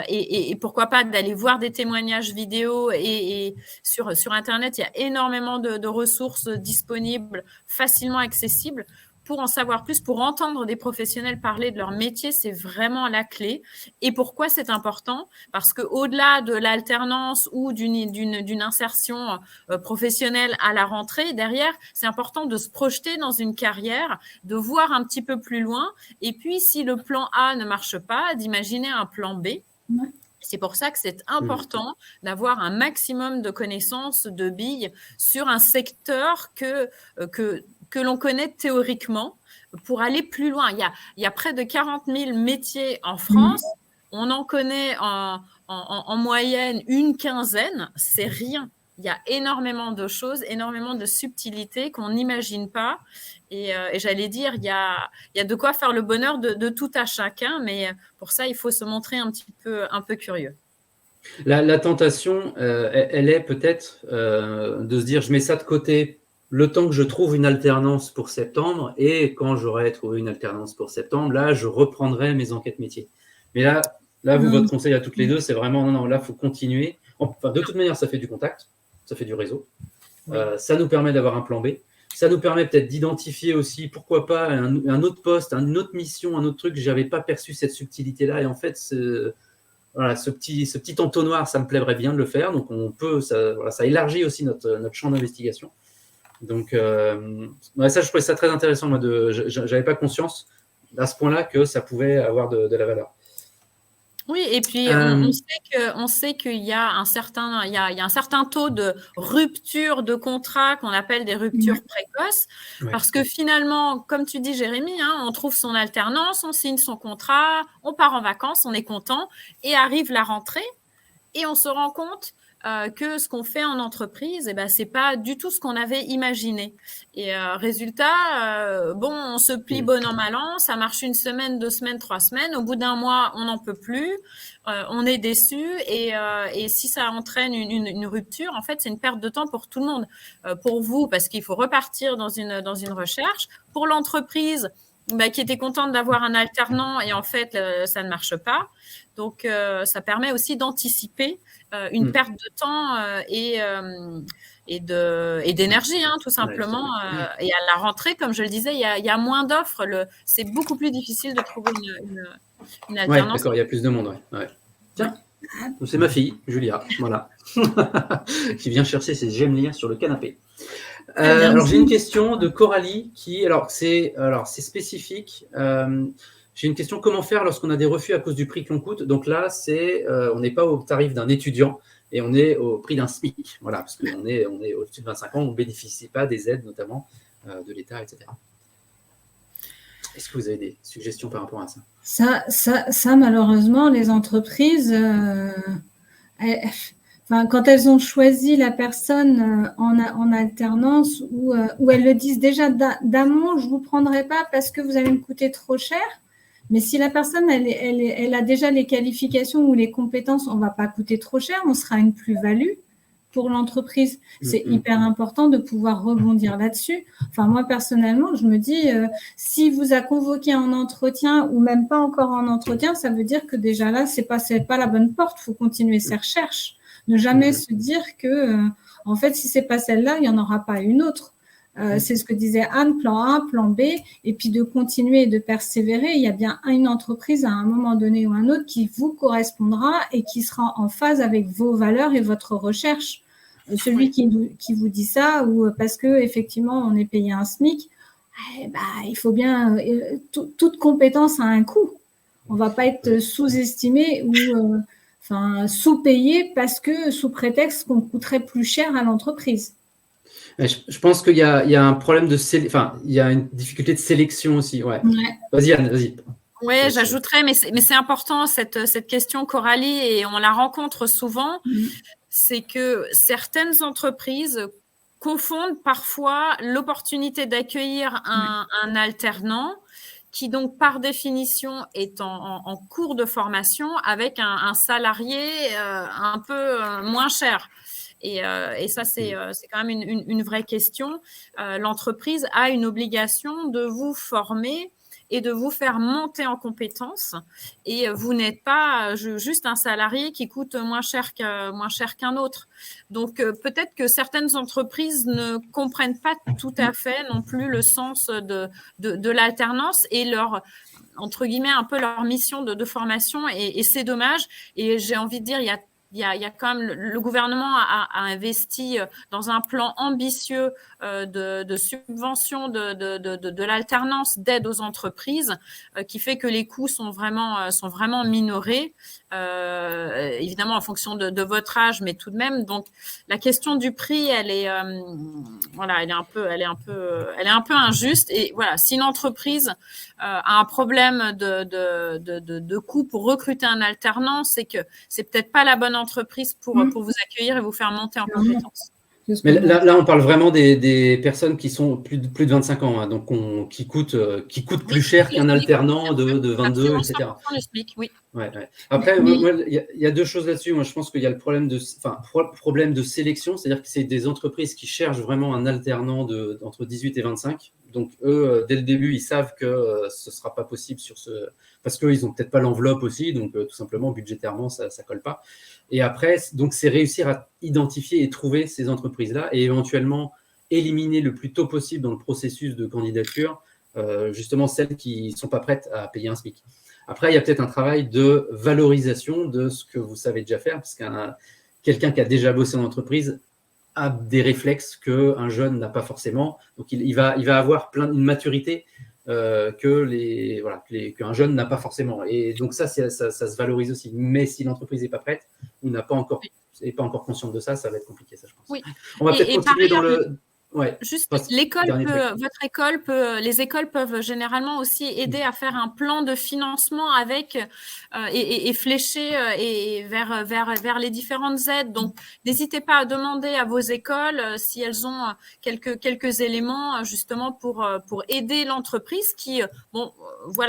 Et pourquoi pas d'aller voir des témoignages vidéo et sur Internet, il y a énormément de ressources disponibles, facilement accessibles. Pour en savoir plus, pour entendre des professionnels parler de leur métier, c'est vraiment la clé. Et pourquoi c'est important? Parce qu'au-delà de l'alternance ou d'une insertion professionnelle à la rentrée, derrière, c'est important de se projeter dans une carrière, de voir un petit peu plus loin. Et puis, si le plan A ne marche pas, d'imaginer un plan B. Ouais. C'est pour ça que c'est important d'avoir un maximum de connaissances, de billes sur un secteur que l'on connaît théoriquement pour aller plus loin. Il y a près de 40 000 métiers en France. On en connaît en moyenne une quinzaine. C'est rien. Il y a énormément de choses, énormément de subtilités qu'on n'imagine pas. Et j'allais dire, il y a de quoi faire le bonheur de tout à chacun, mais pour ça, il faut se montrer un peu curieux. La tentation, elle est peut-être de se dire, je mets ça de côté le temps que je trouve une alternance pour septembre, et quand j'aurai trouvé une alternance pour septembre, là, je reprendrai mes enquêtes métiers. Mais là vous, votre conseil à toutes les deux, c'est vraiment, non, là, il faut continuer. Enfin, de toute manière, ça fait du contact, ça fait du réseau. Oui. Ça nous permet d'avoir un plan B. Ça nous permet peut-être d'identifier aussi, pourquoi pas, un autre poste, une autre mission, un autre truc. Je n'avais pas perçu cette subtilité-là. Et en fait, voilà, ce petit entonnoir, ça me plairait bien de le faire. Donc, on peut, ça élargit aussi notre champ d'investigation. Donc, ça, je trouvais ça très intéressant. Moi, je n'avais pas conscience à ce point-là que ça pouvait avoir de la valeur. Oui, et puis on sait qu'il y a un certain taux de rupture de contrat qu'on appelle des ruptures précoces, parce que finalement, comme tu dis Jérémy, hein, on trouve son alternance, on signe son contrat, on part en vacances, on est content, et arrive la rentrée, et on se rend compte que ce qu'on fait en entreprise, c'est pas du tout ce qu'on avait imaginé. Et résultat, on se plie bon an mal an, ça marche 1 semaine, 2 semaines, 3 semaines. Au bout d'un mois, on n'en peut plus, on est déçu, et si ça entraîne une rupture, en fait, c'est une perte de temps pour tout le monde. Pour vous, parce qu'il faut repartir dans une recherche. Pour l'entreprise, qui étaient contentes d'avoir un alternant et en fait, ça ne marche pas. Donc, ça permet aussi d'anticiper une perte de temps et d'énergie, hein, tout simplement. Et à la rentrée, comme je le disais, il y a moins d'offres. C'est beaucoup plus difficile de trouver une alternance. Ouais, d'accord, il y a plus de monde. Ouais. Tiens, c'est ma fille, Julia, voilà, qui vient chercher ses gemmes lire sur le canapé. Alors, j'ai une question de Coralie alors c'est spécifique. J'ai une question, comment faire lorsqu'on a des refus à cause du prix que l'on coûte? Donc là, on n'est pas au tarif d'un étudiant et on est au prix d'un SMIC. Voilà, parce qu'on est au-dessus de 25 ans, on ne bénéficie pas des aides, notamment de l'État, etc. Est-ce que vous avez des suggestions par rapport à ça? Ça, malheureusement, les entreprises, quand elles ont choisi la personne en alternance, où elles le disent déjà d'amont, je ne vous prendrai pas parce que vous allez me coûter trop cher. Mais si la personne, elle a déjà les qualifications ou les compétences, on ne va pas coûter trop cher, on sera une plus-value pour l'entreprise. C'est hyper important de pouvoir rebondir là-dessus. Enfin, moi, personnellement, je me dis, si vous a convoqué en entretien ou même pas encore en entretien, ça veut dire que déjà là, c'est pas la bonne porte. Il faut continuer ses recherches. Ne jamais se dire que, en fait, si c'est pas celle-là, il n'y en aura pas une autre. C'est ce que disait Anne, plan A, plan B, et puis de continuer et de persévérer. Il y a bien une entreprise à un moment donné ou un autre qui vous correspondra et qui sera en phase avec vos valeurs et votre recherche. Celui qui vous dit ça, ou parce que effectivement on est payé un SMIC, il faut bien toute compétence a un coût. On ne va pas être sous-estimé ou sous-payé parce que sous prétexte qu'on coûterait plus cher à l'entreprise. Je pense qu'il y a un problème il y a une difficulté de sélection aussi. Ouais. Vas-y, Anne, vas-y. Oui, j'ajouterais, mais c'est important cette question, Coralie, et on la rencontre souvent, c'est que certaines entreprises confondent parfois l'opportunité d'accueillir un alternant qui donc par définition est en cours de formation avec un salarié un peu moins cher. Et ça, c'est quand même une vraie question. L'entreprise a une obligation de vous former et de vous faire monter en compétences. Et vous n'êtes pas juste un salarié qui coûte moins cher qu'un autre. Donc, peut-être que certaines entreprises ne comprennent pas tout à fait non plus le sens de l'alternance et leur entre guillemets un peu leur mission de formation et c'est dommage. Et j'ai envie de dire, il y a quand même le gouvernement a investi dans un plan ambitieux de subvention de l'alternance, d'aide aux entreprises, qui fait que les coûts sont vraiment minorés, évidemment en fonction de votre âge, mais tout de même. Donc la question du prix, elle est un peu injuste. Et voilà, si une entreprise a un problème de coût pour recruter un alternant, c'est que c'est peut-être pas la bonne entreprise pour vous accueillir et vous faire monter en compétences. Mais là, on parle vraiment des personnes qui sont plus de 25 ans, hein, donc qui coûtent plus cher qu'un alternant de 22, etc. Le SMIC, oui. Ouais. Après, il y a deux choses là-dessus. Moi, je pense qu'il y a le problème de sélection, c'est-à-dire que c'est des entreprises qui cherchent vraiment un alternant entre 18 et 25. Donc, eux, dès le début, ils savent que ce ne sera pas possible parce qu'ils n'ont peut-être pas l'enveloppe aussi, donc tout simplement, budgétairement, ça ne colle pas. Et après, donc, c'est réussir à identifier et trouver ces entreprises-là et éventuellement éliminer le plus tôt possible dans le processus de candidature, justement, celles qui ne sont pas prêtes à payer un SMIC. Après, il y a peut-être un travail de valorisation de ce que vous savez déjà faire, parce qu'un quelqu'un qui a déjà bossé en entreprise a des réflexes qu'un jeune n'a pas forcément. Donc, il va avoir une maturité qu'un jeune n'a pas forcément. Et donc, ça se valorise aussi. Mais si l'entreprise n'est pas prête ou n'est pas encore consciente de ça, ça va être compliqué, ça, je pense. Oui. On va peut-être continuer dans le... Ouais. Juste, les écoles peuvent généralement aussi aider à faire un plan de financement avec et flécher et vers les différentes aides. Donc, n'hésitez pas à demander à vos écoles si elles ont quelques éléments justement pour aider l'entreprise qui,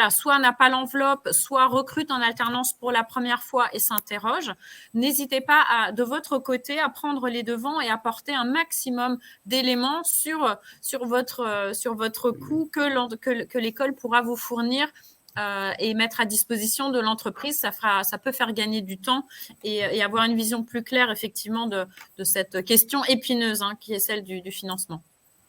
soit n'a pas l'enveloppe, soit recrute en alternance pour la première fois et s'interroge. N'hésitez pas de votre côté à prendre les devants et apporter un maximum d'éléments paiement sur votre coût que l'école pourra vous fournir et mettre à disposition de l'entreprise. Ça peut faire gagner du temps et avoir une vision plus claire effectivement de cette question épineuse qui est celle du financement.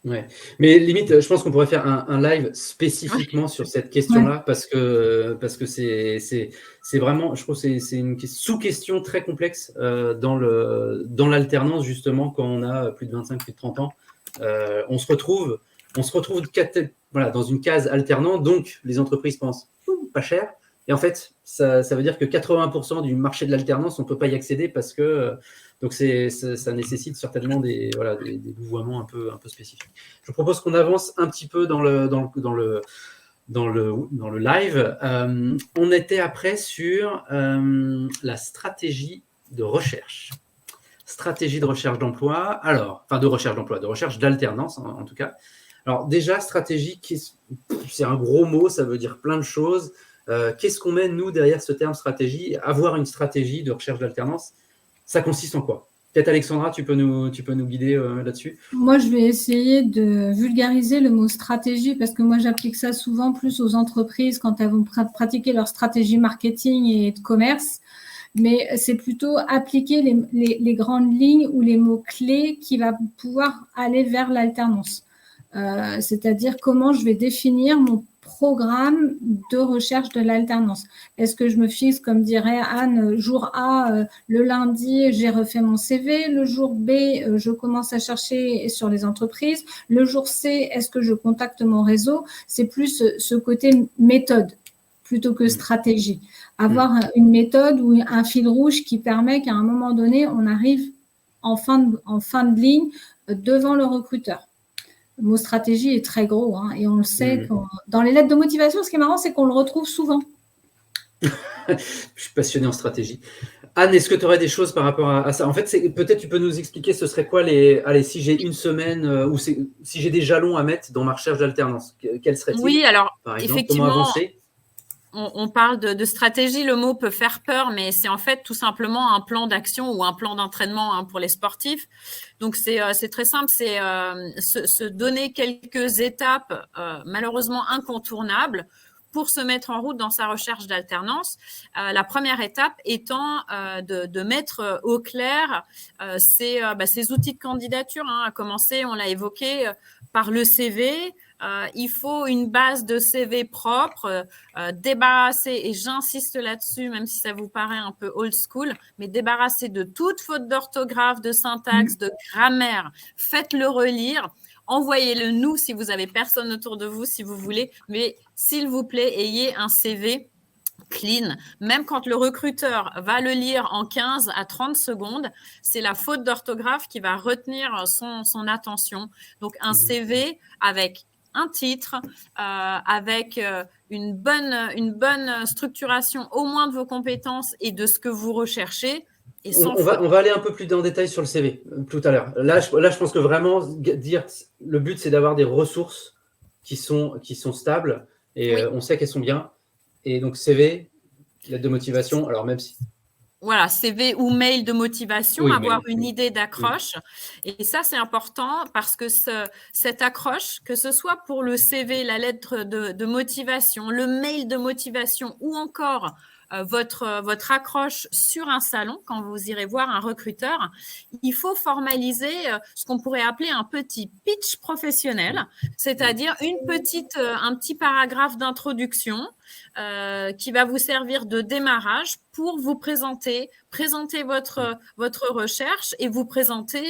Ouais. Mais limite, je pense qu'on pourrait faire un live spécifiquement sur cette question-là parce que c'est vraiment, je trouve que c'est une sous-question très complexe dans l'alternance, justement, quand on a plus de 25, plus de 30 ans. On se retrouve voilà, dans une case alternant, donc les entreprises pensent pas cher. Et en fait, ça veut dire que 80% du marché de l'alternance, on ne peut pas y accéder parce que donc ça nécessite certainement des vouvoiements un peu spécifiques. Je vous propose qu'on avance un petit peu dans le live. On était après sur la stratégie de recherche. Stratégie de recherche d'emploi. Alors, enfin de recherche d'emploi, de recherche d'alternance en tout cas. Alors déjà, stratégie, c'est un gros mot, ça veut dire plein de choses. Qu'est-ce qu'on met, nous, derrière ce terme stratégie? Avoir une stratégie de recherche d'alternance, ça consiste en quoi? Peut-être Alexandra, tu peux nous guider là-dessus? Moi, je vais essayer de vulgariser le mot stratégie parce que moi, j'applique ça souvent plus aux entreprises quand elles vont pratiquer leur stratégie marketing et de commerce. Mais c'est plutôt appliquer les grandes lignes ou les mots-clés qui va pouvoir aller vers l'alternance. C'est-à-dire comment je vais définir mon programme de recherche de l'alternance. Est-ce que je me fixe, comme dirait Anne, jour A, le lundi, j'ai refait mon CV. Le jour B, je commence à chercher sur les entreprises. Le jour C, est-ce que je contacte mon réseau? C'est plus ce côté méthode plutôt que stratégie. Avoir une méthode ou un fil rouge qui permet qu'à un moment donné, on arrive en fin de ligne devant le recruteur. Le mot stratégie est très gros et on le sait dans les lettres de motivation. Ce qui est marrant, c'est qu'on le retrouve souvent. Je suis passionné en stratégie. Anne, est-ce que tu aurais des choses par rapport à ça? En fait, peut-être tu peux nous expliquer ce serait quoi si j'ai une semaine ou si j'ai des jalons à mettre dans ma recherche d'alternance, quels seraient-ils? Oui, alors par exemple, effectivement, comment avancer? On parle de stratégie, le mot peut faire peur, mais c'est en fait tout simplement un plan d'action ou un plan d'entraînement pour les sportifs. Donc, c'est très simple, c'est se donner quelques étapes malheureusement incontournables pour se mettre en route dans sa recherche d'alternance. La première étape étant de mettre au clair ces outils de candidature. À commencer, on l'a évoqué, par le CV. Il faut une base de CV propre, débarrasser, et j'insiste là-dessus, même si ça vous paraît un peu old school, mais débarrasser de toute faute d'orthographe, de syntaxe, de grammaire. Faites-le relire. Envoyez-le nous si vous avez personne autour de vous, si vous voulez, mais s'il vous plaît, ayez un CV clean. Même quand le recruteur va le lire en 15 à 30 secondes, c'est la faute d'orthographe qui va retenir son attention. Donc, un CV avec un titre, avec une bonne structuration au moins de vos compétences et de ce que vous recherchez. Et on va aller un peu plus en détail sur le CV tout à l'heure. Là, je pense que vraiment, le but, c'est d'avoir des ressources qui sont stables et on sait qu'elles sont bien. Et donc, CV, lettre de motivation, alors même si… Voilà, CV ou mail de motivation, avoir une idée d'accroche. Et ça, c'est important parce que cette accroche, que ce soit pour le CV, la lettre de motivation, le mail de motivation ou encore votre accroche sur un salon, quand vous irez voir un recruteur, il faut formaliser ce qu'on pourrait appeler un petit pitch professionnel, c'est-à-dire un petit paragraphe d'introduction qui va vous servir de démarrage pour vous présenter votre recherche et vous présenter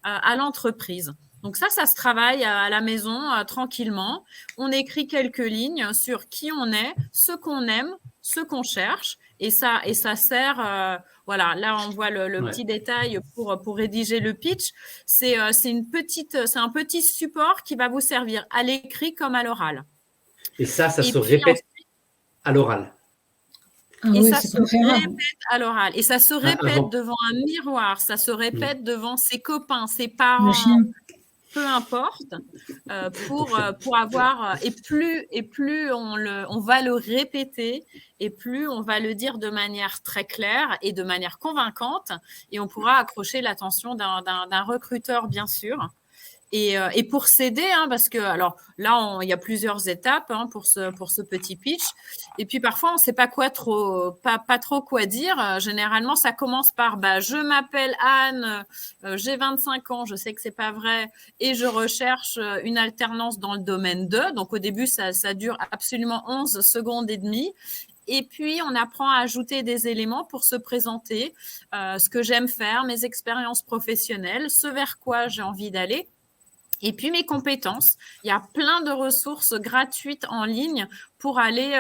à l'entreprise. Donc ça se travaille à la maison tranquillement. On écrit quelques lignes sur qui on est, ce qu'on aime, ce qu'on cherche, et ça sert. Voilà, là on voit le petit détail pour rédiger le pitch. C'est un petit support qui va vous servir à l'écrit comme à l'oral. Et ça se répète à l'oral. Et ça se répète à l'oral. Et ça se répète devant un miroir, ça se répète devant ses copains, ses parents, peu importe, pour avoir… Et plus on va le répéter, et plus on va le dire de manière très claire et de manière convaincante, et on pourra accrocher l'attention d'un recruteur, bien sûr. Et pour s'aider, parce que alors là, il y a plusieurs étapes pour ce petit pitch. Et puis parfois, on ne sait pas pas trop quoi dire. Généralement, ça commence par je m'appelle Anne, j'ai 25 ans, je sais que c'est pas vrai, et je recherche une alternance dans le domaine de. Donc au début, ça dure absolument 11 secondes et demie. Et puis, on apprend à ajouter des éléments pour se présenter, ce que j'aime faire, mes expériences professionnelles, ce vers quoi j'ai envie d'aller. Et puis mes compétences, il y a plein de ressources gratuites en ligne pour aller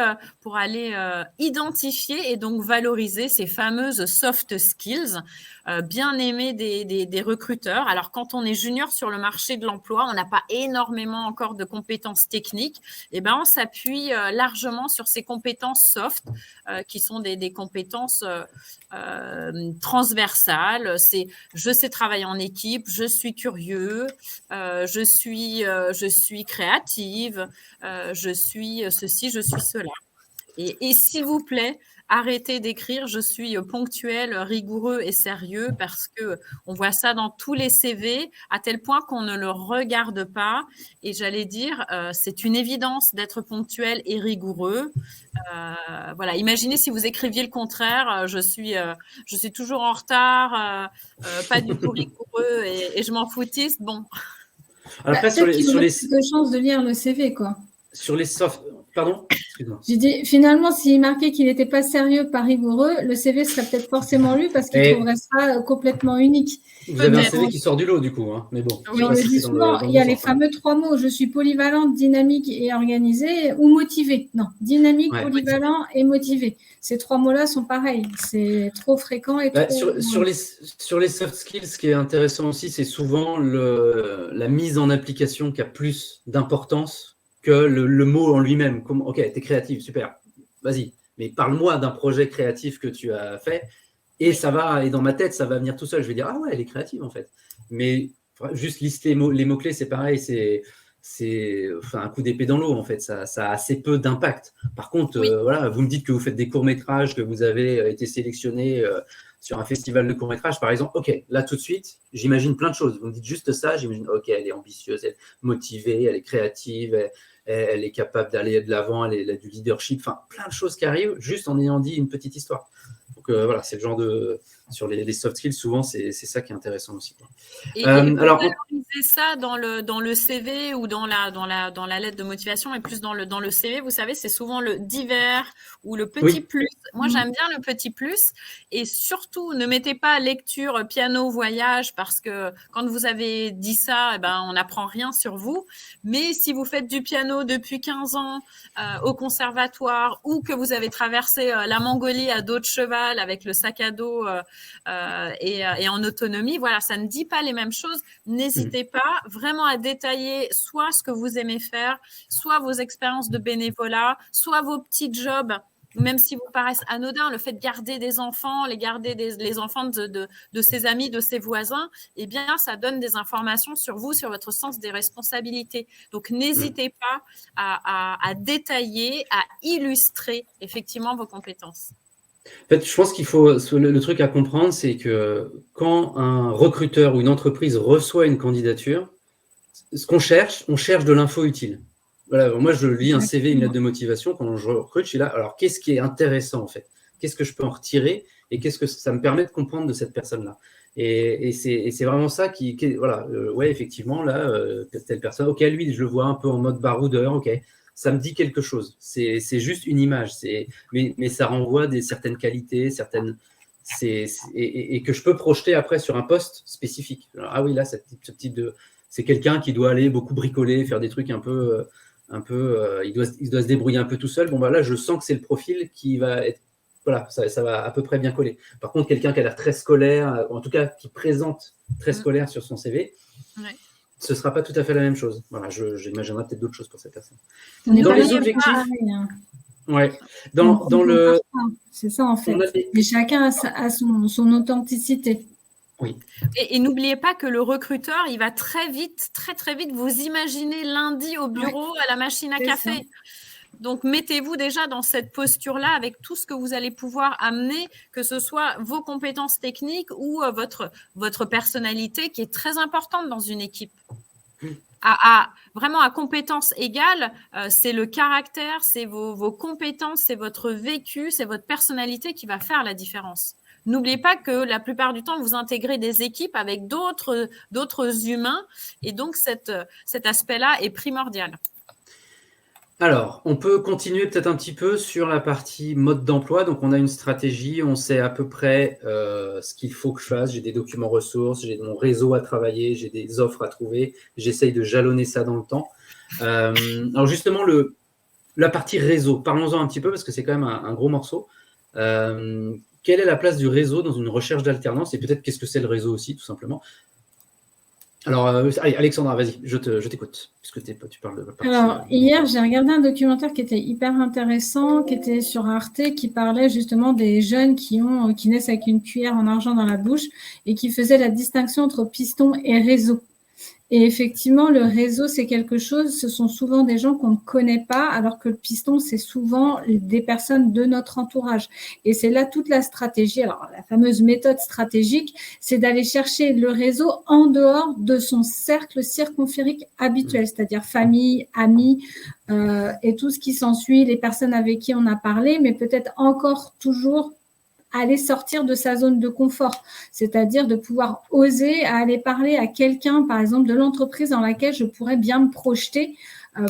identifier et donc valoriser ces fameuses soft skills bien aimées des recruteurs. Alors quand on est junior sur le marché de l'emploi, on n'a pas énormément encore de compétences techniques. Et on s'appuie largement sur ces compétences soft qui sont des compétences transversales. C'est je sais travailler en équipe, je suis curieux, je suis créative, je suis ceci, je suis cela. Et s'il vous plaît, arrêtez d'écrire je suis ponctuel, rigoureux et sérieux, parce que on voit ça dans tous les CV à tel point qu'on ne le regarde pas. Et j'allais dire, c'est une évidence d'être ponctuel et rigoureux. Voilà, imaginez si vous écriviez le contraire, je suis toujours en retard, pas du tout rigoureux et je m'en foutiste. Bon. Après, sur les chances de lire le CV, quoi. Sur les soft, pardon. Excuse-moi. J'ai dit, finalement, s'il marquait qu'il n'était pas sérieux, pas rigoureux, le CV serait peut-être forcément lu parce qu'il trouverait ça complètement unique. Vous avez un CV qui sort du lot, du coup, mais bon. Oui, on le dit souvent, il y a les fameux 3 mots, je suis polyvalente, dynamique et organisée, ou motivée. Non, dynamique, polyvalent et motivé. Ces 3 mots-là sont pareils. C'est trop fréquent et trop… Sur les soft skills, ce qui est intéressant aussi, c'est souvent la mise en application qui a plus d'importance que le mot en lui-même. Ok, tu es créatif, super, vas-y. Mais parle-moi d'un projet créatif que tu as fait. Et ça va, et dans ma tête, ça va venir tout seul. Je vais dire, ah ouais, elle est créative en fait. Mais juste lister les mots-clés, c'est pareil, c'est un coup d'épée dans l'eau en fait. Ça a assez peu d'impact. Par contre, voilà, vous me dites que vous faites des courts-métrages, que vous avez été sélectionné sur un festival de courts-métrages, par exemple. Ok, là tout de suite, j'imagine plein de choses. Vous me dites juste ça, j'imagine, ok, elle est ambitieuse, elle est motivée, elle est créative, elle est capable d'aller de l'avant, elle a du leadership, enfin plein de choses qui arrivent juste en ayant dit une petite histoire. Donc voilà, c'est le genre de… Sur les soft skills, souvent, c'est ça qui est intéressant aussi. Et alors, valoriser ça dans le CV ou dans la lettre de motivation, et plus dans le CV, vous savez, c'est souvent le divers ou le petit plus. Moi, j'aime bien le petit plus. Et surtout, ne mettez pas lecture, piano, voyage, parce que quand vous avez dit ça, on n'apprend rien sur vous. Mais si vous faites du piano depuis 15 ans au conservatoire, ou que vous avez traversé la Mongolie à dos de cheval avec le sac à dos et en autonomie, voilà, ça ne dit pas les mêmes choses. N'hésitez pas vraiment à détailler soit ce que vous aimez faire, soit vos expériences de bénévolat, soit vos petits jobs, même si vous paraissent anodins, le fait de garder des enfants, les enfants de ses amis, de ses voisins, eh bien, ça donne des informations sur vous, sur votre sens des responsabilités. Donc, n'hésitez pas à détailler, à illustrer effectivement vos compétences. En fait, je pense qu'il faut… Le truc à comprendre, c'est que quand un recruteur ou une entreprise reçoit une candidature, ce qu'on cherche, on cherche de l'info utile. Voilà, moi, je lis un CV, une lettre de motivation. Quand je recrute, je suis là. Alors, qu'est-ce qui est intéressant, en fait? Qu'est-ce que je peux en retirer? Et qu'est-ce que ça me permet de comprendre de cette personne-là? Et c'est vraiment ça voilà, ouais, effectivement, là, telle personne, ok, lui, je le vois un peu en mode baroudeur, ok. Ça me dit quelque chose. C'est juste une image. Mais ça renvoie certaines qualités, et que je peux projeter après sur un poste spécifique. Alors, ah oui, là, ce type de… C'est quelqu'un qui doit aller beaucoup bricoler, faire des trucs un peu il doit se débrouiller un peu tout seul. Bon, là, je sens que c'est le profil qui va être… Voilà, ça va à peu près bien coller. Par contre, quelqu'un qui a l'air très scolaire, en tout cas, qui présente très scolaire sur son CV, ce ne sera pas tout à fait la même chose. Voilà, j'imaginerai peut-être d'autres choses pour cette personne. Dans les objectifs… Ouais. C'est ça, en fait. Mais chacun a son authenticité. Oui. Et n'oubliez pas que le recruteur, il va très vite vous imaginer lundi au bureau à la machine à café. Ça. Donc, mettez-vous déjà dans cette posture-là avec tout ce que vous allez pouvoir amener, que ce soit vos compétences techniques ou votre personnalité qui est très importante dans une équipe. Vraiment à compétences égales, c'est le caractère, c'est vos compétences, c'est votre vécu, c'est votre personnalité qui va faire la différence. N'oubliez pas que la plupart du temps, vous intégrez des équipes avec d'autres humains et donc cet aspect-là est primordial. Alors, on peut continuer peut-être un petit peu sur la partie mode d'emploi. Donc, on a une stratégie, on sait à peu près ce qu'il faut que je fasse. J'ai des documents ressources, j'ai mon réseau à travailler, j'ai des offres à trouver. J'essaye de jalonner ça dans le temps. Alors, justement, la partie réseau, parlons-en un petit peu parce que c'est quand même un gros morceau. Quelle est la place du réseau dans une recherche d'alternance et peut-être qu'est-ce que c'est le réseau aussi, tout simplement? Alors, allez, Alexandra, vas-y, je t'écoute, puisque tu parles de la partie. Alors, hier, j'ai regardé un documentaire qui était hyper intéressant, qui était sur Arte, qui parlait justement des jeunes qui naissent avec une cuillère en argent dans la bouche et qui faisait la distinction entre piston et réseau. Et effectivement, le réseau, c'est quelque chose, ce sont souvent des gens qu'on ne connaît pas, alors que le piston, c'est souvent des personnes de notre entourage. Et c'est là toute la stratégie. Alors, la fameuse méthode stratégique, c'est d'aller chercher le réseau en dehors de son cercle circonférique habituel, c'est-à-dire famille, amis, et tout ce qui s'ensuit, les personnes avec qui on a parlé, mais peut-être encore toujours aller sortir de sa zone de confort, c'est-à-dire de pouvoir oser aller parler à quelqu'un, par exemple, de l'entreprise dans laquelle je pourrais bien me projeter,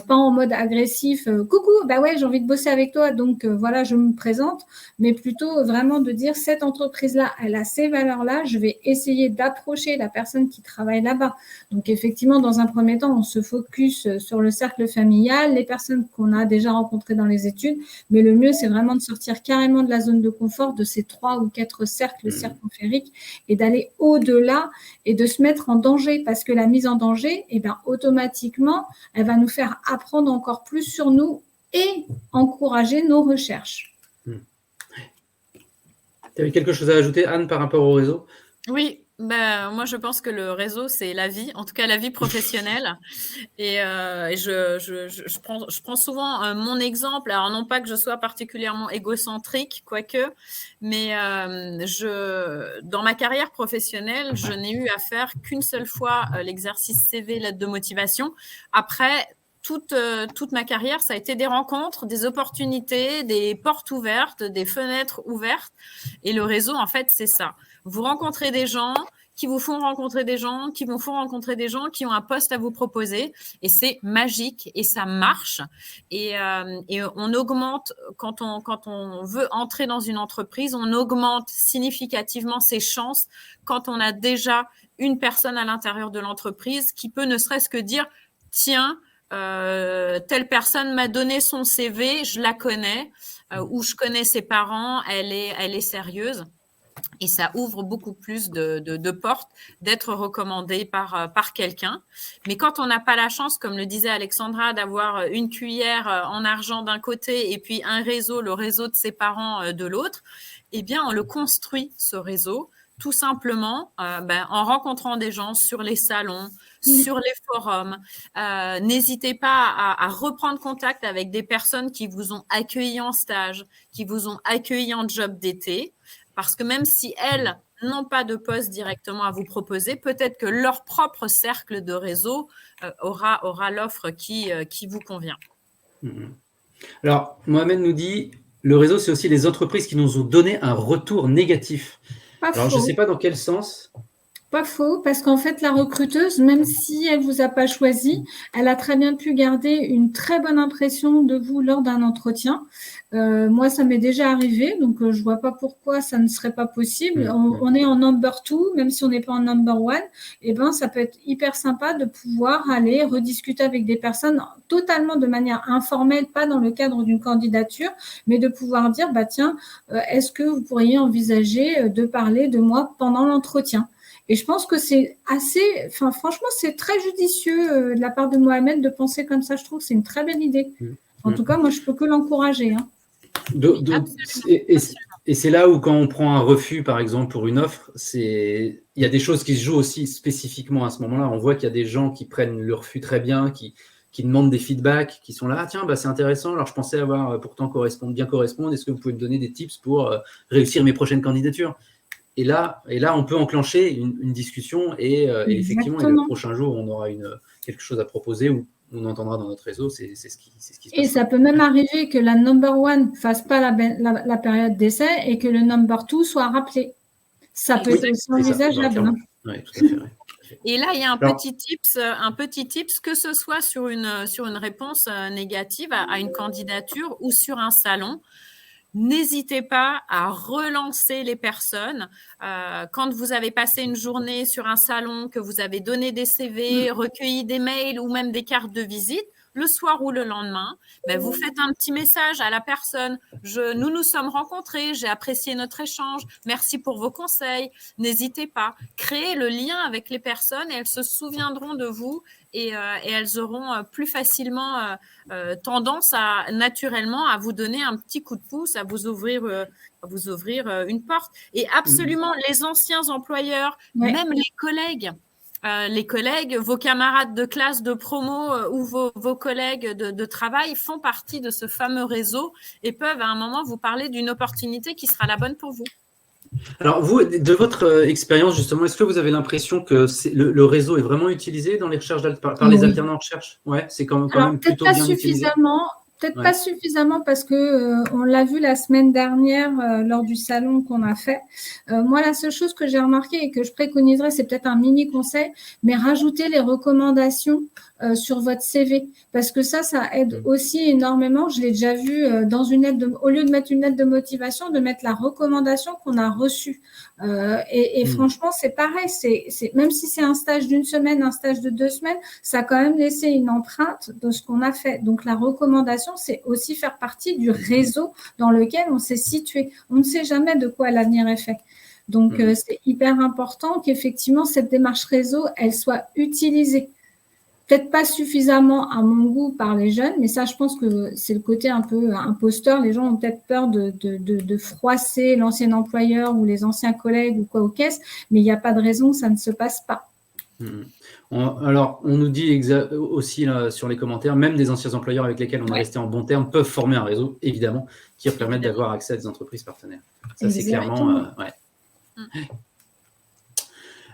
pas en mode agressif, coucou, bah ouais, j'ai envie de bosser avec toi, donc voilà, je me présente, mais plutôt vraiment de dire cette entreprise-là, elle a ces valeurs-là, je vais essayer d'approcher la personne qui travaille là-bas. Donc effectivement, dans un premier temps, on se focus sur le cercle familial, les personnes qu'on a déjà rencontrées dans les études, mais le mieux, c'est vraiment de sortir carrément de la zone de confort, de ces 3 ou 4 cercles circonfériques et d'aller au-delà et de se mettre en danger, parce que la mise en danger, eh bien, automatiquement, elle va nous faire apprendre encore plus sur nous et encourager nos recherches. Tu avais quelque chose à ajouter, Anne, par rapport au réseau? Oui, moi je pense que le réseau, c'est la vie, en tout cas la vie professionnelle. Et je prends souvent mon exemple, alors non pas que je sois particulièrement égocentrique, quoique, mais dans ma carrière professionnelle, je n'ai eu à faire qu'une seule fois l'exercice CV, lettre de motivation. Après, toute ma carrière, ça a été des rencontres, des opportunités, des portes ouvertes, des fenêtres ouvertes. Et le réseau, en fait, c'est ça. Vous rencontrez des gens qui vous font rencontrer des gens, qui vous font rencontrer des gens qui ont un poste à vous proposer. Et c'est magique et ça marche. Et on augmente, quand on veut entrer dans une entreprise, on augmente significativement ses chances quand on a déjà une personne à l'intérieur de l'entreprise qui peut ne serait-ce que dire « Tiens, telle personne m'a donné son CV, je la connais, ou je connais ses parents, elle est sérieuse. » Et ça ouvre beaucoup plus de portes d'être recommandé par quelqu'un. Mais quand on n'a pas la chance, comme le disait Alexandra, d'avoir une cuillère en argent d'un côté et puis un réseau, le réseau de ses parents de l'autre, eh bien, on le construit, ce réseau, tout simplement en rencontrant des gens sur les salons, sur les forums. N'hésitez pas à reprendre contact avec des personnes qui vous ont accueilli en stage, qui vous ont accueilli en job d'été, parce que même si elles n'ont pas de poste directement à vous proposer, peut-être que leur propre cercle de réseau aura l'offre qui vous convient. Alors, Mohamed nous dit, le réseau, c'est aussi les entreprises qui nous ont donné un retour négatif. Alors, je ne sais pas dans quel sens. Pas faux, parce qu'en fait, la recruteuse, même si elle vous a pas choisi, elle a très bien pu garder une très bonne impression de vous lors d'un entretien. Moi, ça m'est déjà arrivé, donc je vois pas pourquoi ça ne serait pas possible. On est en number 2, même si on n'est pas en number 1, et ben ça peut être hyper sympa de pouvoir aller rediscuter avec des personnes totalement de manière informelle, pas dans le cadre d'une candidature, mais de pouvoir dire, tiens, est-ce que vous pourriez envisager de parler de moi pendant l'entretien? Et je pense que c'est franchement, c'est très judicieux de la part de Mohamed de penser comme ça. Je trouve que c'est une très belle idée. En tout cas, moi, je peux que l'encourager. Et c'est là où, quand on prend un refus, par exemple, pour une offre, il y a des choses qui se jouent aussi spécifiquement à ce moment-là. On voit qu'il y a des gens qui prennent le refus très bien, qui demandent des feedbacks, qui sont là, tiens, c'est intéressant, alors je pensais avoir pourtant bien correspondre. Est-ce que vous pouvez me donner des tips pour réussir mes prochaines candidatures? Et là, on peut enclencher une discussion et effectivement, le prochain jour, on aura quelque chose à proposer ou on entendra dans notre réseau, c'est ce qui se passe. Et ça peut même arriver que la number one ne fasse pas la période d'essai et que le number two soit rappelé. Ça peut être aussi envisageable. Oui, tout à fait. Ouais. Et là, il y a un petit tips, que ce soit sur une réponse négative à une candidature ou sur un salon. N'hésitez pas à relancer les personnes. Quand vous avez passé une journée sur un salon, que vous avez donné des CV, recueilli des mails ou même des cartes de visite, le soir ou le lendemain, vous faites un petit message à la personne. Nous nous sommes rencontrés, j'ai apprécié notre échange, merci pour vos conseils. N'hésitez pas, créez le lien avec les personnes et elles se souviendront de vous et elles auront plus facilement tendance naturellement à vous donner un petit coup de pouce, à vous ouvrir une porte. Et absolument, les anciens employeurs, même les collègues, vos camarades de classe, de promo ou vos collègues de travail font partie de ce fameux réseau et peuvent à un moment vous parler d'une opportunité qui sera la bonne pour vous. Alors, vous, de votre expérience, justement, est-ce que vous avez l'impression que le réseau est vraiment utilisé dans les recherches par les alternants en recherche? Ouais, c'est quand même plutôt bien utilisé. Peut-être pas suffisamment parce que on l'a vu la semaine dernière lors du salon qu'on a fait. Moi, la seule chose que j'ai remarqué et que je préconiserais, c'est peut-être un mini conseil, mais rajouter les recommandations sur votre CV parce que ça aide aussi énormément. Je l'ai déjà vu dans une lettre au lieu de mettre une lettre de motivation, de mettre la recommandation qu'on a reçue. Franchement, c'est pareil. C'est même si c'est un stage d'une semaine, un stage de 2 semaines, ça a quand même laissé une empreinte de ce qu'on a fait. Donc, la recommandation, c'est aussi faire partie du réseau dans lequel on s'est situé. On ne sait jamais de quoi l'avenir est fait. Donc, c'est hyper important qu'effectivement, cette démarche réseau, elle soit utilisée. Peut-être pas suffisamment à mon goût par les jeunes, mais ça, je pense que c'est le côté un peu imposteur. Les gens ont peut-être peur de froisser l'ancien employeur ou les anciens collègues ou quoi aux caisses, mais il n'y a pas de raison que ça ne se passe pas. Alors, on nous dit aussi là, sur les commentaires, même des anciens employeurs avec lesquels on est resté en bon terme peuvent former un réseau, évidemment, qui leur permettent d'avoir accès à des entreprises partenaires. Ça, c'est clairement…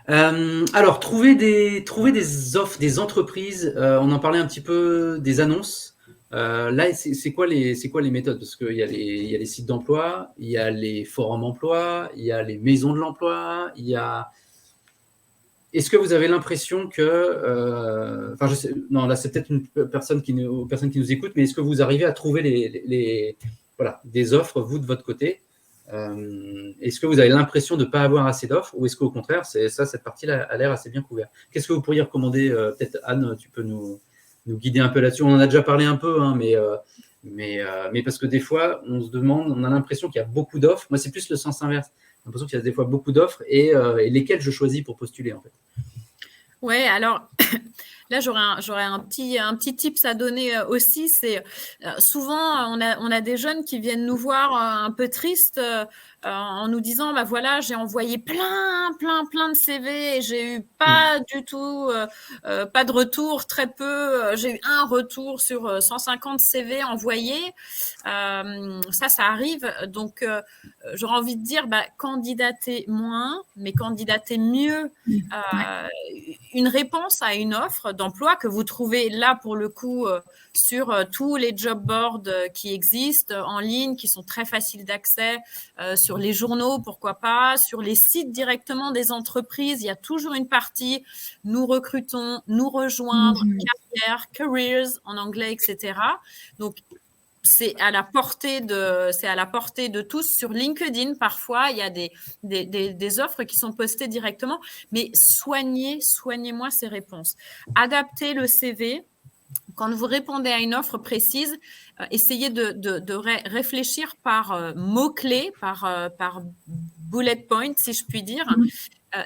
alors, trouver des offres, des entreprises, on en parlait un petit peu des annonces. Là, c'est quoi les méthodes? Parce qu'il y a les sites d'emploi, il y a les forums emploi, il y a les maisons de l'emploi, il y a… Est-ce que vous avez l'impression que… non, là, c'est peut-être aux personnes qui nous écoutent, mais est-ce que vous arrivez à trouver des offres, vous, de votre côté? Est-ce que vous avez l'impression de ne pas avoir assez d'offres ou est-ce qu'au contraire, cette partie-là a l'air assez bien couverte? Qu'est-ce que vous pourriez recommander? Peut-être, Anne, tu peux nous guider un peu là-dessus. On en a déjà parlé un peu, hein, mais parce que des fois, on se demande, on a l'impression qu'il y a beaucoup d'offres. Moi, c'est plus le sens inverse. J'ai l'impression qu'il y a des fois beaucoup d'offres et lesquelles je choisis pour postuler, en fait. Oui, alors là, j'aurais un petit tips à donner aussi. C'est souvent, on a des jeunes qui viennent nous voir un peu tristes en nous disant, voilà, j'ai envoyé plein de CV et j'ai eu pas du tout, pas de retour, très peu. J'ai eu un retour sur 150 CV envoyés. Ça arrive. Donc, j'aurais envie de dire, candidatez moins, mais candidatez mieux. Une réponse à une offre d'emploi que vous trouvez là pour le coup sur tous les job boards qui existent en ligne, qui sont très faciles d'accès, sur les journaux, pourquoi pas, sur les sites directement des entreprises, il y a toujours une partie nous recrutons, nous rejoindre, carrière, careers en anglais, etc. Donc c'est à la portée de tous. Sur LinkedIn, parfois, il y a des offres qui sont postées directement, mais soignez-moi ces réponses. Adaptez le CV. Quand vous répondez à une offre précise, essayez de réfléchir par mots-clés, par bullet point, si je puis dire.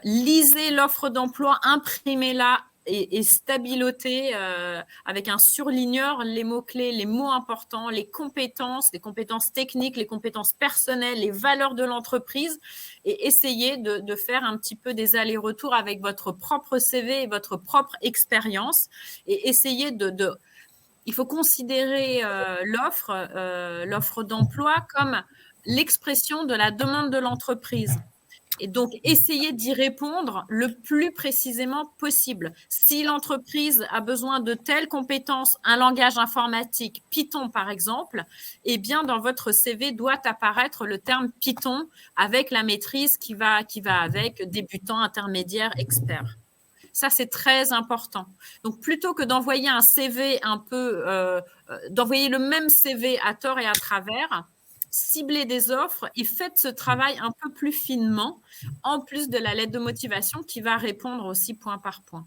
Lisez l'offre d'emploi, imprimez-la et stabilotez avec un surligneur les mots-clés, les mots importants, les compétences techniques, les compétences personnelles, les valeurs de l'entreprise et essayez de faire un petit peu des allers-retours avec votre propre CV et votre propre expérience et essayez il faut considérer l'offre d'emploi comme l'expression de la demande de l'entreprise. Et donc, essayez d'y répondre le plus précisément possible. Si l'entreprise a besoin de telles compétences, un langage informatique, Python par exemple, eh bien, dans votre CV doit apparaître le terme Python avec la maîtrise qui va avec, débutant, intermédiaire, expert. Ça, c'est très important. Donc, plutôt que d'envoyer un CV d'envoyer le même CV à tort et à travers, ciblez des offres et faites ce travail un peu plus finement, en plus de la lettre de motivation qui va répondre aussi point par point.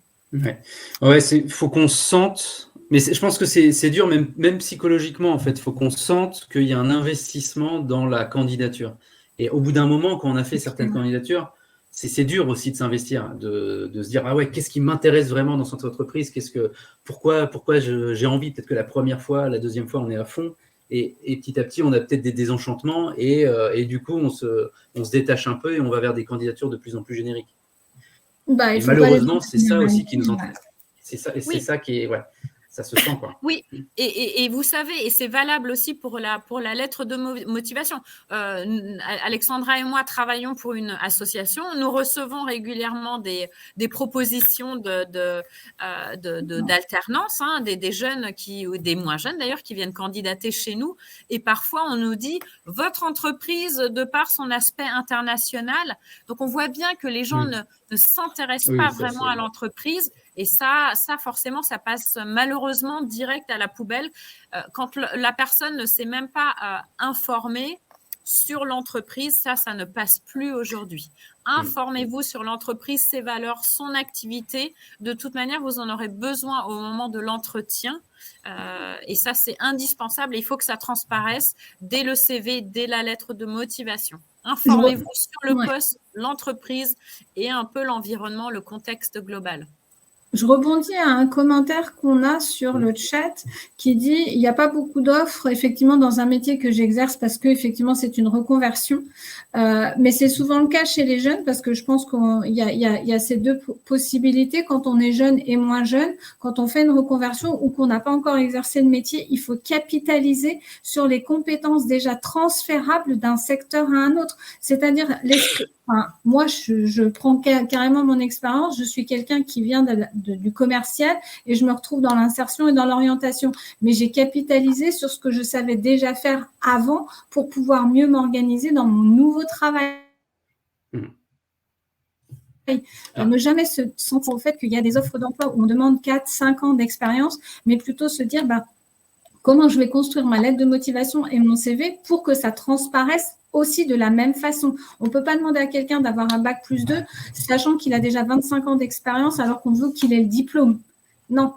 Ouais, faut qu'on sente, mais je pense que c'est dur, même psychologiquement, en fait. Il faut qu'on sente qu'il y a un investissement dans la candidature. Et au bout d'un moment, quand on a fait certaines candidatures, c'est dur aussi de s'investir, de se dire, ah ouais, qu'est-ce qui m'intéresse vraiment dans cette entreprise? Pourquoi j'ai envie? Peut-être que la première fois, la deuxième fois, on est à fond. Et petit à petit, on a peut-être des désenchantements et du coup, on se détache un peu et on va vers des candidatures de plus en plus génériques. Bah, et malheureusement, c'est ça aussi qui nous entraîne. C'est ça qui est, ouais, ça se sent, quoi. Oui, et vous savez, et c'est valable aussi pour la lettre de motivation. Alexandra et moi travaillons pour une association. Nous recevons régulièrement des propositions d'alternance, hein, des jeunes ou des moins jeunes d'ailleurs, qui viennent candidater chez nous. Et parfois, on nous dit votre entreprise, de par son aspect international. Donc, on voit bien que les gens ne s'intéressent pas vraiment à l'entreprise. Et ça, forcément, ça passe malheureusement direct à la poubelle quand la personne ne s'est même pas informée sur l'entreprise. Ça ne passe plus aujourd'hui. Informez-vous sur l'entreprise, ses valeurs, son activité. De toute manière, vous en aurez besoin au moment de l'entretien. Et ça, c'est indispensable. Il faut que ça transparaisse dès le CV, dès la lettre de motivation. Informez-vous sur le poste, l'entreprise et un peu l'environnement, le contexte global. Je rebondis à un commentaire qu'on a sur le chat qui dit il n'y a pas beaucoup d'offres effectivement dans un métier que j'exerce parce que effectivement c'est une reconversion, mais c'est souvent le cas chez les jeunes parce que je pense qu'il y a ces deux possibilités quand on est jeune et moins jeune. Quand on fait une reconversion ou qu'on n'a pas encore exercé le métier, il faut capitaliser sur les compétences déjà transférables d'un secteur à un autre, c'est-à-dire moi, je prends carrément mon expérience. Je suis quelqu'un qui vient du commercial et je me retrouve dans l'insertion et dans l'orientation. Mais j'ai capitalisé sur ce que je savais déjà faire avant pour pouvoir mieux m'organiser dans mon nouveau travail. Ne jamais se sentir au fait qu'il y a des offres d'emploi où on demande 4-5 ans d'expérience, mais plutôt se dire comment je vais construire ma lettre de motivation et mon CV pour que ça transparaisse aussi de la même façon. On ne peut pas demander à quelqu'un d'avoir un bac plus 2, sachant qu'il a déjà 25 ans d'expérience alors qu'on veut qu'il ait le diplôme. Non.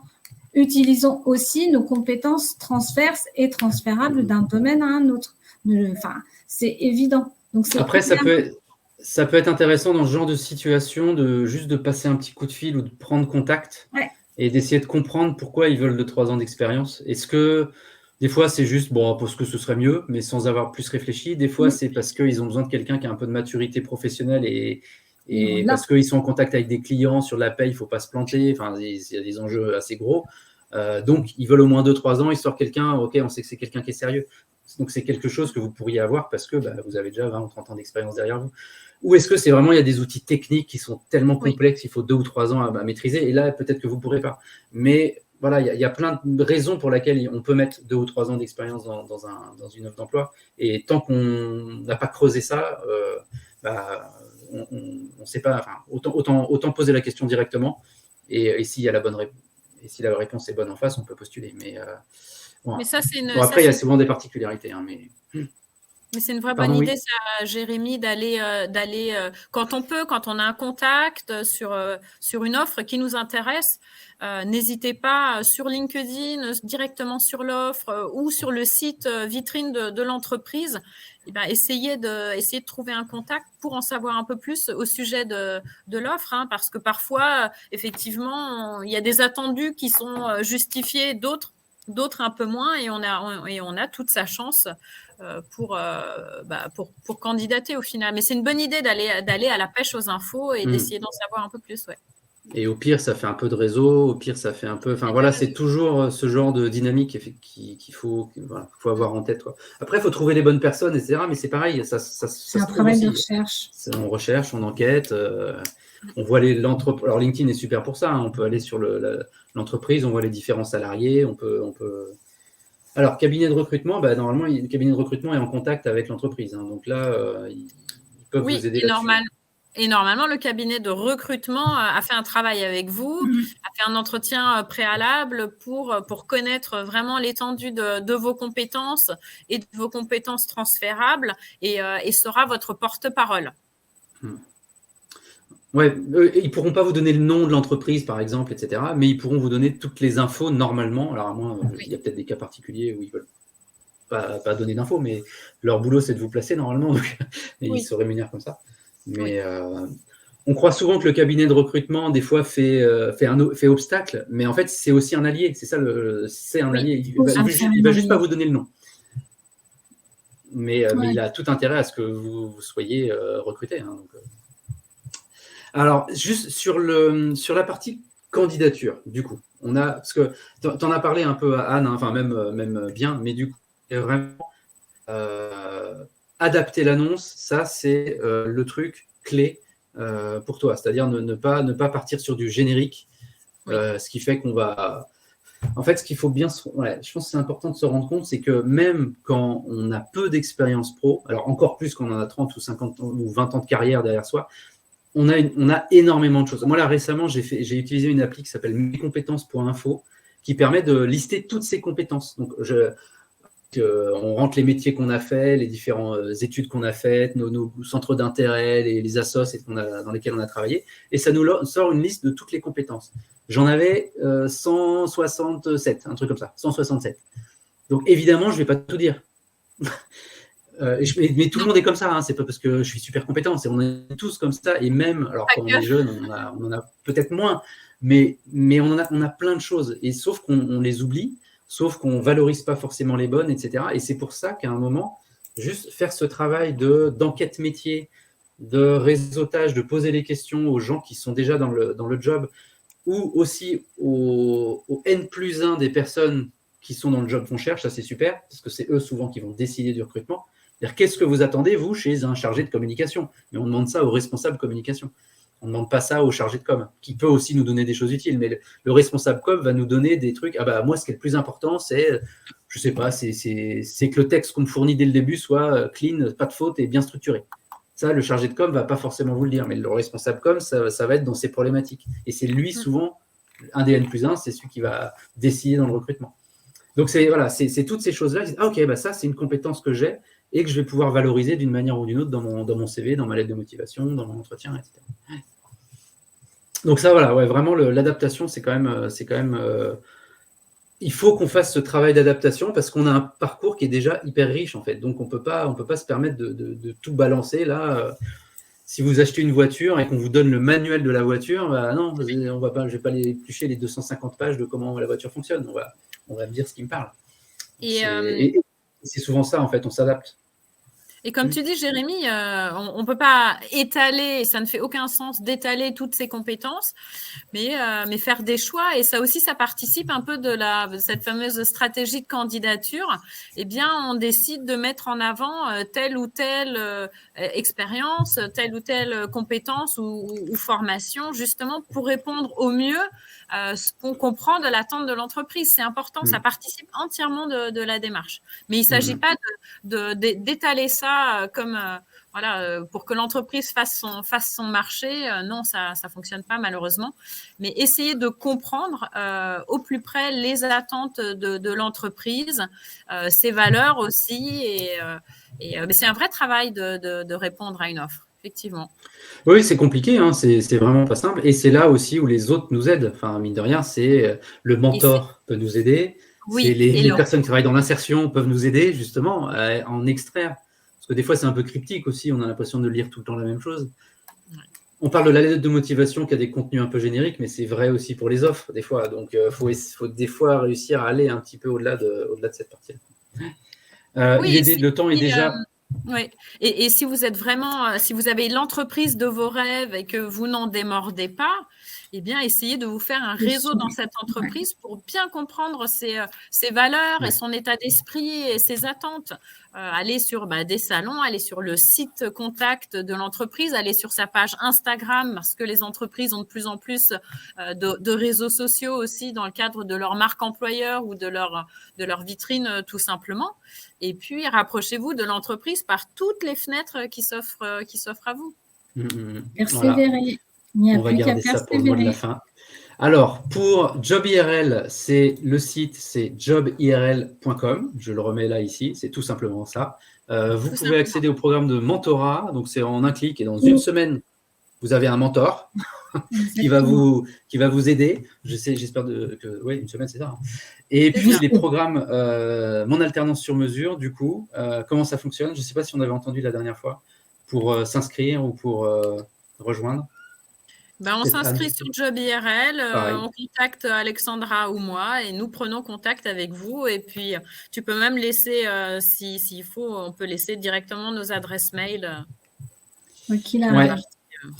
Utilisons aussi nos compétences transverses et transférables d'un domaine à un autre. C'est évident. Donc, après, ça peut être intéressant dans ce genre de situation juste de passer un petit coup de fil ou de prendre contact et d'essayer de comprendre pourquoi ils veulent 2-3 ans d'expérience. Est-ce que des fois, c'est juste parce que ce serait mieux, mais sans avoir plus réfléchi. Des fois, c'est parce qu'ils ont besoin de quelqu'un qui a un peu de maturité professionnelle et parce qu'ils sont en contact avec des clients sur la paye, il ne faut pas se planter. Enfin, il y a des enjeux assez gros. Donc, ils veulent au moins 2-3 ans, histoire quelqu'un, ok, on sait que c'est quelqu'un qui est sérieux. Donc, c'est quelque chose que vous pourriez avoir parce que vous avez déjà 20 ou 30 ans d'expérience derrière vous. Ou est-ce que c'est vraiment, il y a des outils techniques qui sont tellement complexes, il faut 2 ou 3 ans à maîtriser, et là, peut-être que vous ne pourrez pas. Mais voilà, il y a plein de raisons pour lesquelles on peut mettre 2 ou 3 ans d'expérience dans une offre d'emploi. Et tant qu'on n'a pas creusé ça, on ne sait pas. Autant poser la question directement. Et s'il y a la bonne réponse, et si la réponse est bonne en face, on peut postuler. Mais ça, c'est après, il y a souvent des particularités. Mais c'est une vraie bonne idée, ça, Jérémy, d'aller quand on peut, quand on a un contact sur une offre qui nous intéresse, n'hésitez pas sur LinkedIn, directement sur l'offre ou sur le site vitrine de l'entreprise. Essayez de trouver un contact pour en savoir un peu plus au sujet de l'offre, parce que parfois, effectivement, il y a des attendus qui sont justifiés, d'autres un peu moins, et on a toute sa chance pour candidater au final. Mais c'est une bonne idée d'aller à la pêche aux infos et d'essayer d'en savoir un peu plus. Et au pire, ça fait un peu de réseau, au pire, ça fait un peu. Enfin, voilà, c'est toujours ce genre de dynamique qu'il faut avoir en tête, quoi. Après, il faut trouver les bonnes personnes, etc. Mais c'est pareil, ça C'est un travail de recherche. On recherche, on enquête, on voit l'entreprise. Alors, LinkedIn est super pour ça, hein. On peut aller sur l'entreprise, on voit les différents salariés, on peut. Alors, cabinet de recrutement, normalement, le cabinet de recrutement est en contact avec l'entreprise, hein. Donc là, ils peuvent vous aider là-dessus. Et normalement, le cabinet de recrutement a fait un travail avec vous, a fait un entretien préalable pour connaître vraiment l'étendue de vos compétences et de vos compétences transférables et sera votre porte-parole. Ouais, ils ne pourront pas vous donner le nom de l'entreprise, par exemple, etc. Mais ils pourront vous donner toutes les infos normalement. Alors, à moins, il y a peut-être des cas particuliers où ils ne veulent pas donner d'infos, mais leur boulot, c'est de vous placer normalement. Donc, et ils se rémunèrent comme ça. Mais on croit souvent que le cabinet de recrutement, des fois, fait obstacle, mais en fait, c'est aussi un allié. C'est ça, c'est un allié. Il va juste pas vous donner le nom. Mais il a tout intérêt à ce que vous soyez recruté. Hein, donc, alors, juste sur la partie candidature, du coup, parce que tu en as parlé un peu à Anne, hein, enfin même bien, mais du coup, vraiment adapter l'annonce, ça c'est le truc clé pour toi, c'est-à-dire ne pas partir sur du générique, ce qui fait qu'on va. En fait, ce qu'il faut bien, je pense que c'est important de se rendre compte, c'est que même quand on a peu d'expérience pro, alors encore plus quand on en a 30 ou 50 ou 20 ans de carrière derrière soi, on a énormément de choses. Moi, là, récemment, j'ai utilisé une appli qui s'appelle mescompétences.info qui permet de lister toutes ces compétences. Donc, on rentre les métiers qu'on a fait, les différentes études qu'on a faites, nos centres d'intérêt, les assos dans lesquels on a travaillé, et ça nous sort une liste de toutes les compétences. J'en avais 167, un truc comme ça, 167. Donc, évidemment, je ne vais pas tout dire. Mais tout le monde est comme ça, hein. C'est pas parce que je suis super compétent, on est tous comme ça, et même, alors quand on est jeune, on en a peut-être moins, mais on a plein de choses, et sauf qu'on les oublie, sauf qu'on ne valorise pas forcément les bonnes, etc. Et c'est pour ça qu'à un moment, juste faire ce travail d'enquête métier, de réseautage, de poser les questions aux gens qui sont déjà dans le job, ou aussi au N+1 des personnes qui sont dans le job qu'on cherche, ça c'est super, parce que c'est eux souvent qui vont décider du recrutement. C'est-à-dire, qu'est-ce que vous attendez, vous, chez un chargé de communication? Mais on demande ça au responsable communication. On ne demande pas ça au chargé de com, qui peut aussi nous donner des choses utiles, mais le responsable com va nous donner des trucs. Ah bah moi, ce qui est le plus important, c'est, je sais pas, c'est que le texte qu'on me fournit dès le début soit clean, pas de faute et bien structuré. Ça, le chargé de com va pas forcément vous le dire, mais le responsable com, ça va être dans ses problématiques. Et c'est lui, souvent, un des N+1, c'est celui qui va décider dans le recrutement. Donc, c'est toutes ces choses-là. Ah, ok, bah ça, c'est une compétence que j'ai et que je vais pouvoir valoriser d'une manière ou d'une autre dans mon CV, dans ma lettre de motivation, dans mon entretien, etc. Donc ça, voilà, ouais, vraiment, l'adaptation, c'est quand même il faut qu'on fasse ce travail d'adaptation parce qu'on a un parcours qui est déjà hyper riche, en fait. Donc, on peut pas se permettre de tout balancer, là. Si vous achetez une voiture et qu'on vous donne le manuel de la voiture, bah non, je ne vais pas éplucher les 250 pages de comment la voiture fonctionne. On va me dire ce qui me parle. Et c'est souvent ça, en fait, on s'adapte. Et comme tu dis, Jérémy, on ne peut pas étaler, ça ne fait aucun sens d'étaler toutes ces compétences, mais faire des choix. Et ça aussi, ça participe un peu de cette fameuse stratégie de candidature. Eh bien, on décide de mettre en avant telle ou telle expérience, telle ou telle compétence ou formation, justement pour répondre au mieux ce qu'on comprend de l'attente de l'entreprise. C'est important, ça participe entièrement de la démarche. Mais il ne s'agit pas d'étaler ça comme pour que l'entreprise fasse son marché. Non, ça ne fonctionne pas malheureusement. Mais essayer de comprendre au plus près les attentes de l'entreprise, ses valeurs aussi. Mais c'est un vrai travail de répondre à une offre, effectivement. Oui, c'est compliqué, hein, c'est vraiment pas simple. Et c'est là aussi où les autres nous aident. Enfin, mine de rien, c'est le mentor peut nous aider. Oui, les personnes qui travaillent dans l'insertion peuvent nous aider justement à en extraire. Parce que des fois, c'est un peu cryptique aussi. On a l'impression de lire tout le temps la même chose. Ouais. On parle de la lettre de motivation qui a des contenus un peu génériques, mais c'est vrai aussi pour les offres, des fois. Donc, faut des fois réussir à aller un petit peu au-delà de cette partie. Le temps est déjà… Oui. Et si vous êtes vraiment, si vous avez l'entreprise de vos rêves et que vous n'en démordez pas, eh bien, essayez de vous faire un réseau dans cette entreprise pour bien comprendre ses valeurs et son état d'esprit et ses attentes. Aller sur des salons, aller sur le site contact de l'entreprise, aller sur sa page Instagram, parce que les entreprises ont de plus en plus de réseaux sociaux aussi dans le cadre de leur marque employeur ou de leur vitrine tout simplement. Et puis, rapprochez-vous de l'entreprise par toutes les fenêtres qui s'offrent à vous. Persévérer. Voilà. Il n'y a On va plus qu'à garder ça pour le mot de la fin. Alors, pour JobIRL, le site, c'est jobirl.com. Je le remets là, ici. C'est tout simplement ça. Vous pouvez accéder au programme de mentorat. Donc, c'est en un clic. Et dans une semaine, vous avez un mentor qui va vous aider. J'espère que oui, une semaine, c'est ça. Et puis, les programmes Mon Alternance sur mesure, du coup, comment ça fonctionne? Je ne sais pas si on avait entendu la dernière fois pour s'inscrire ou pour rejoindre. On s'inscrit sur JobIRL, on contacte Alexandra ou moi et nous prenons contact avec vous. Et puis, tu peux même laisser, s'il faut, on peut laisser directement nos adresses mail.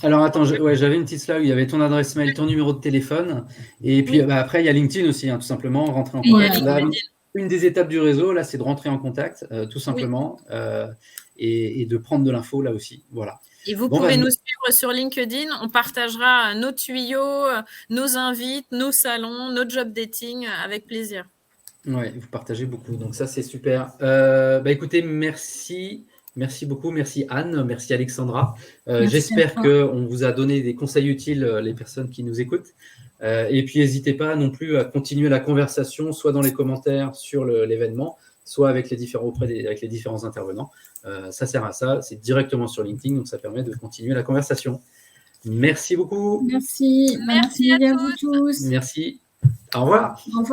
Alors, attends, j'avais une petite slide où il y avait ton adresse mail, ton numéro de téléphone. Et puis, après, il y a LinkedIn aussi, tout simplement, rentrer en contact. Là, une des étapes du réseau, là, c'est de rentrer en contact, tout simplement, et de prendre de l'info, là aussi. Voilà. Et vous pouvez nous suivre sur LinkedIn. On partagera nos tuyaux, nos invites, nos salons, nos job dating avec plaisir. Oui, vous partagez beaucoup. Donc, ça, c'est super. Écoutez, merci. Merci beaucoup. Merci Anne. Merci Alexandra. J'espère qu'on vous a donné des conseils utiles, les personnes qui nous écoutent. Et puis, n'hésitez pas non plus à continuer la conversation, soit dans les commentaires sur l'événement, soit avec les différents intervenants. Ça sert à ça, c'est directement sur LinkedIn, donc ça permet de continuer la conversation. Merci beaucoup. Merci à vous tous. Merci. Au revoir. Au revoir.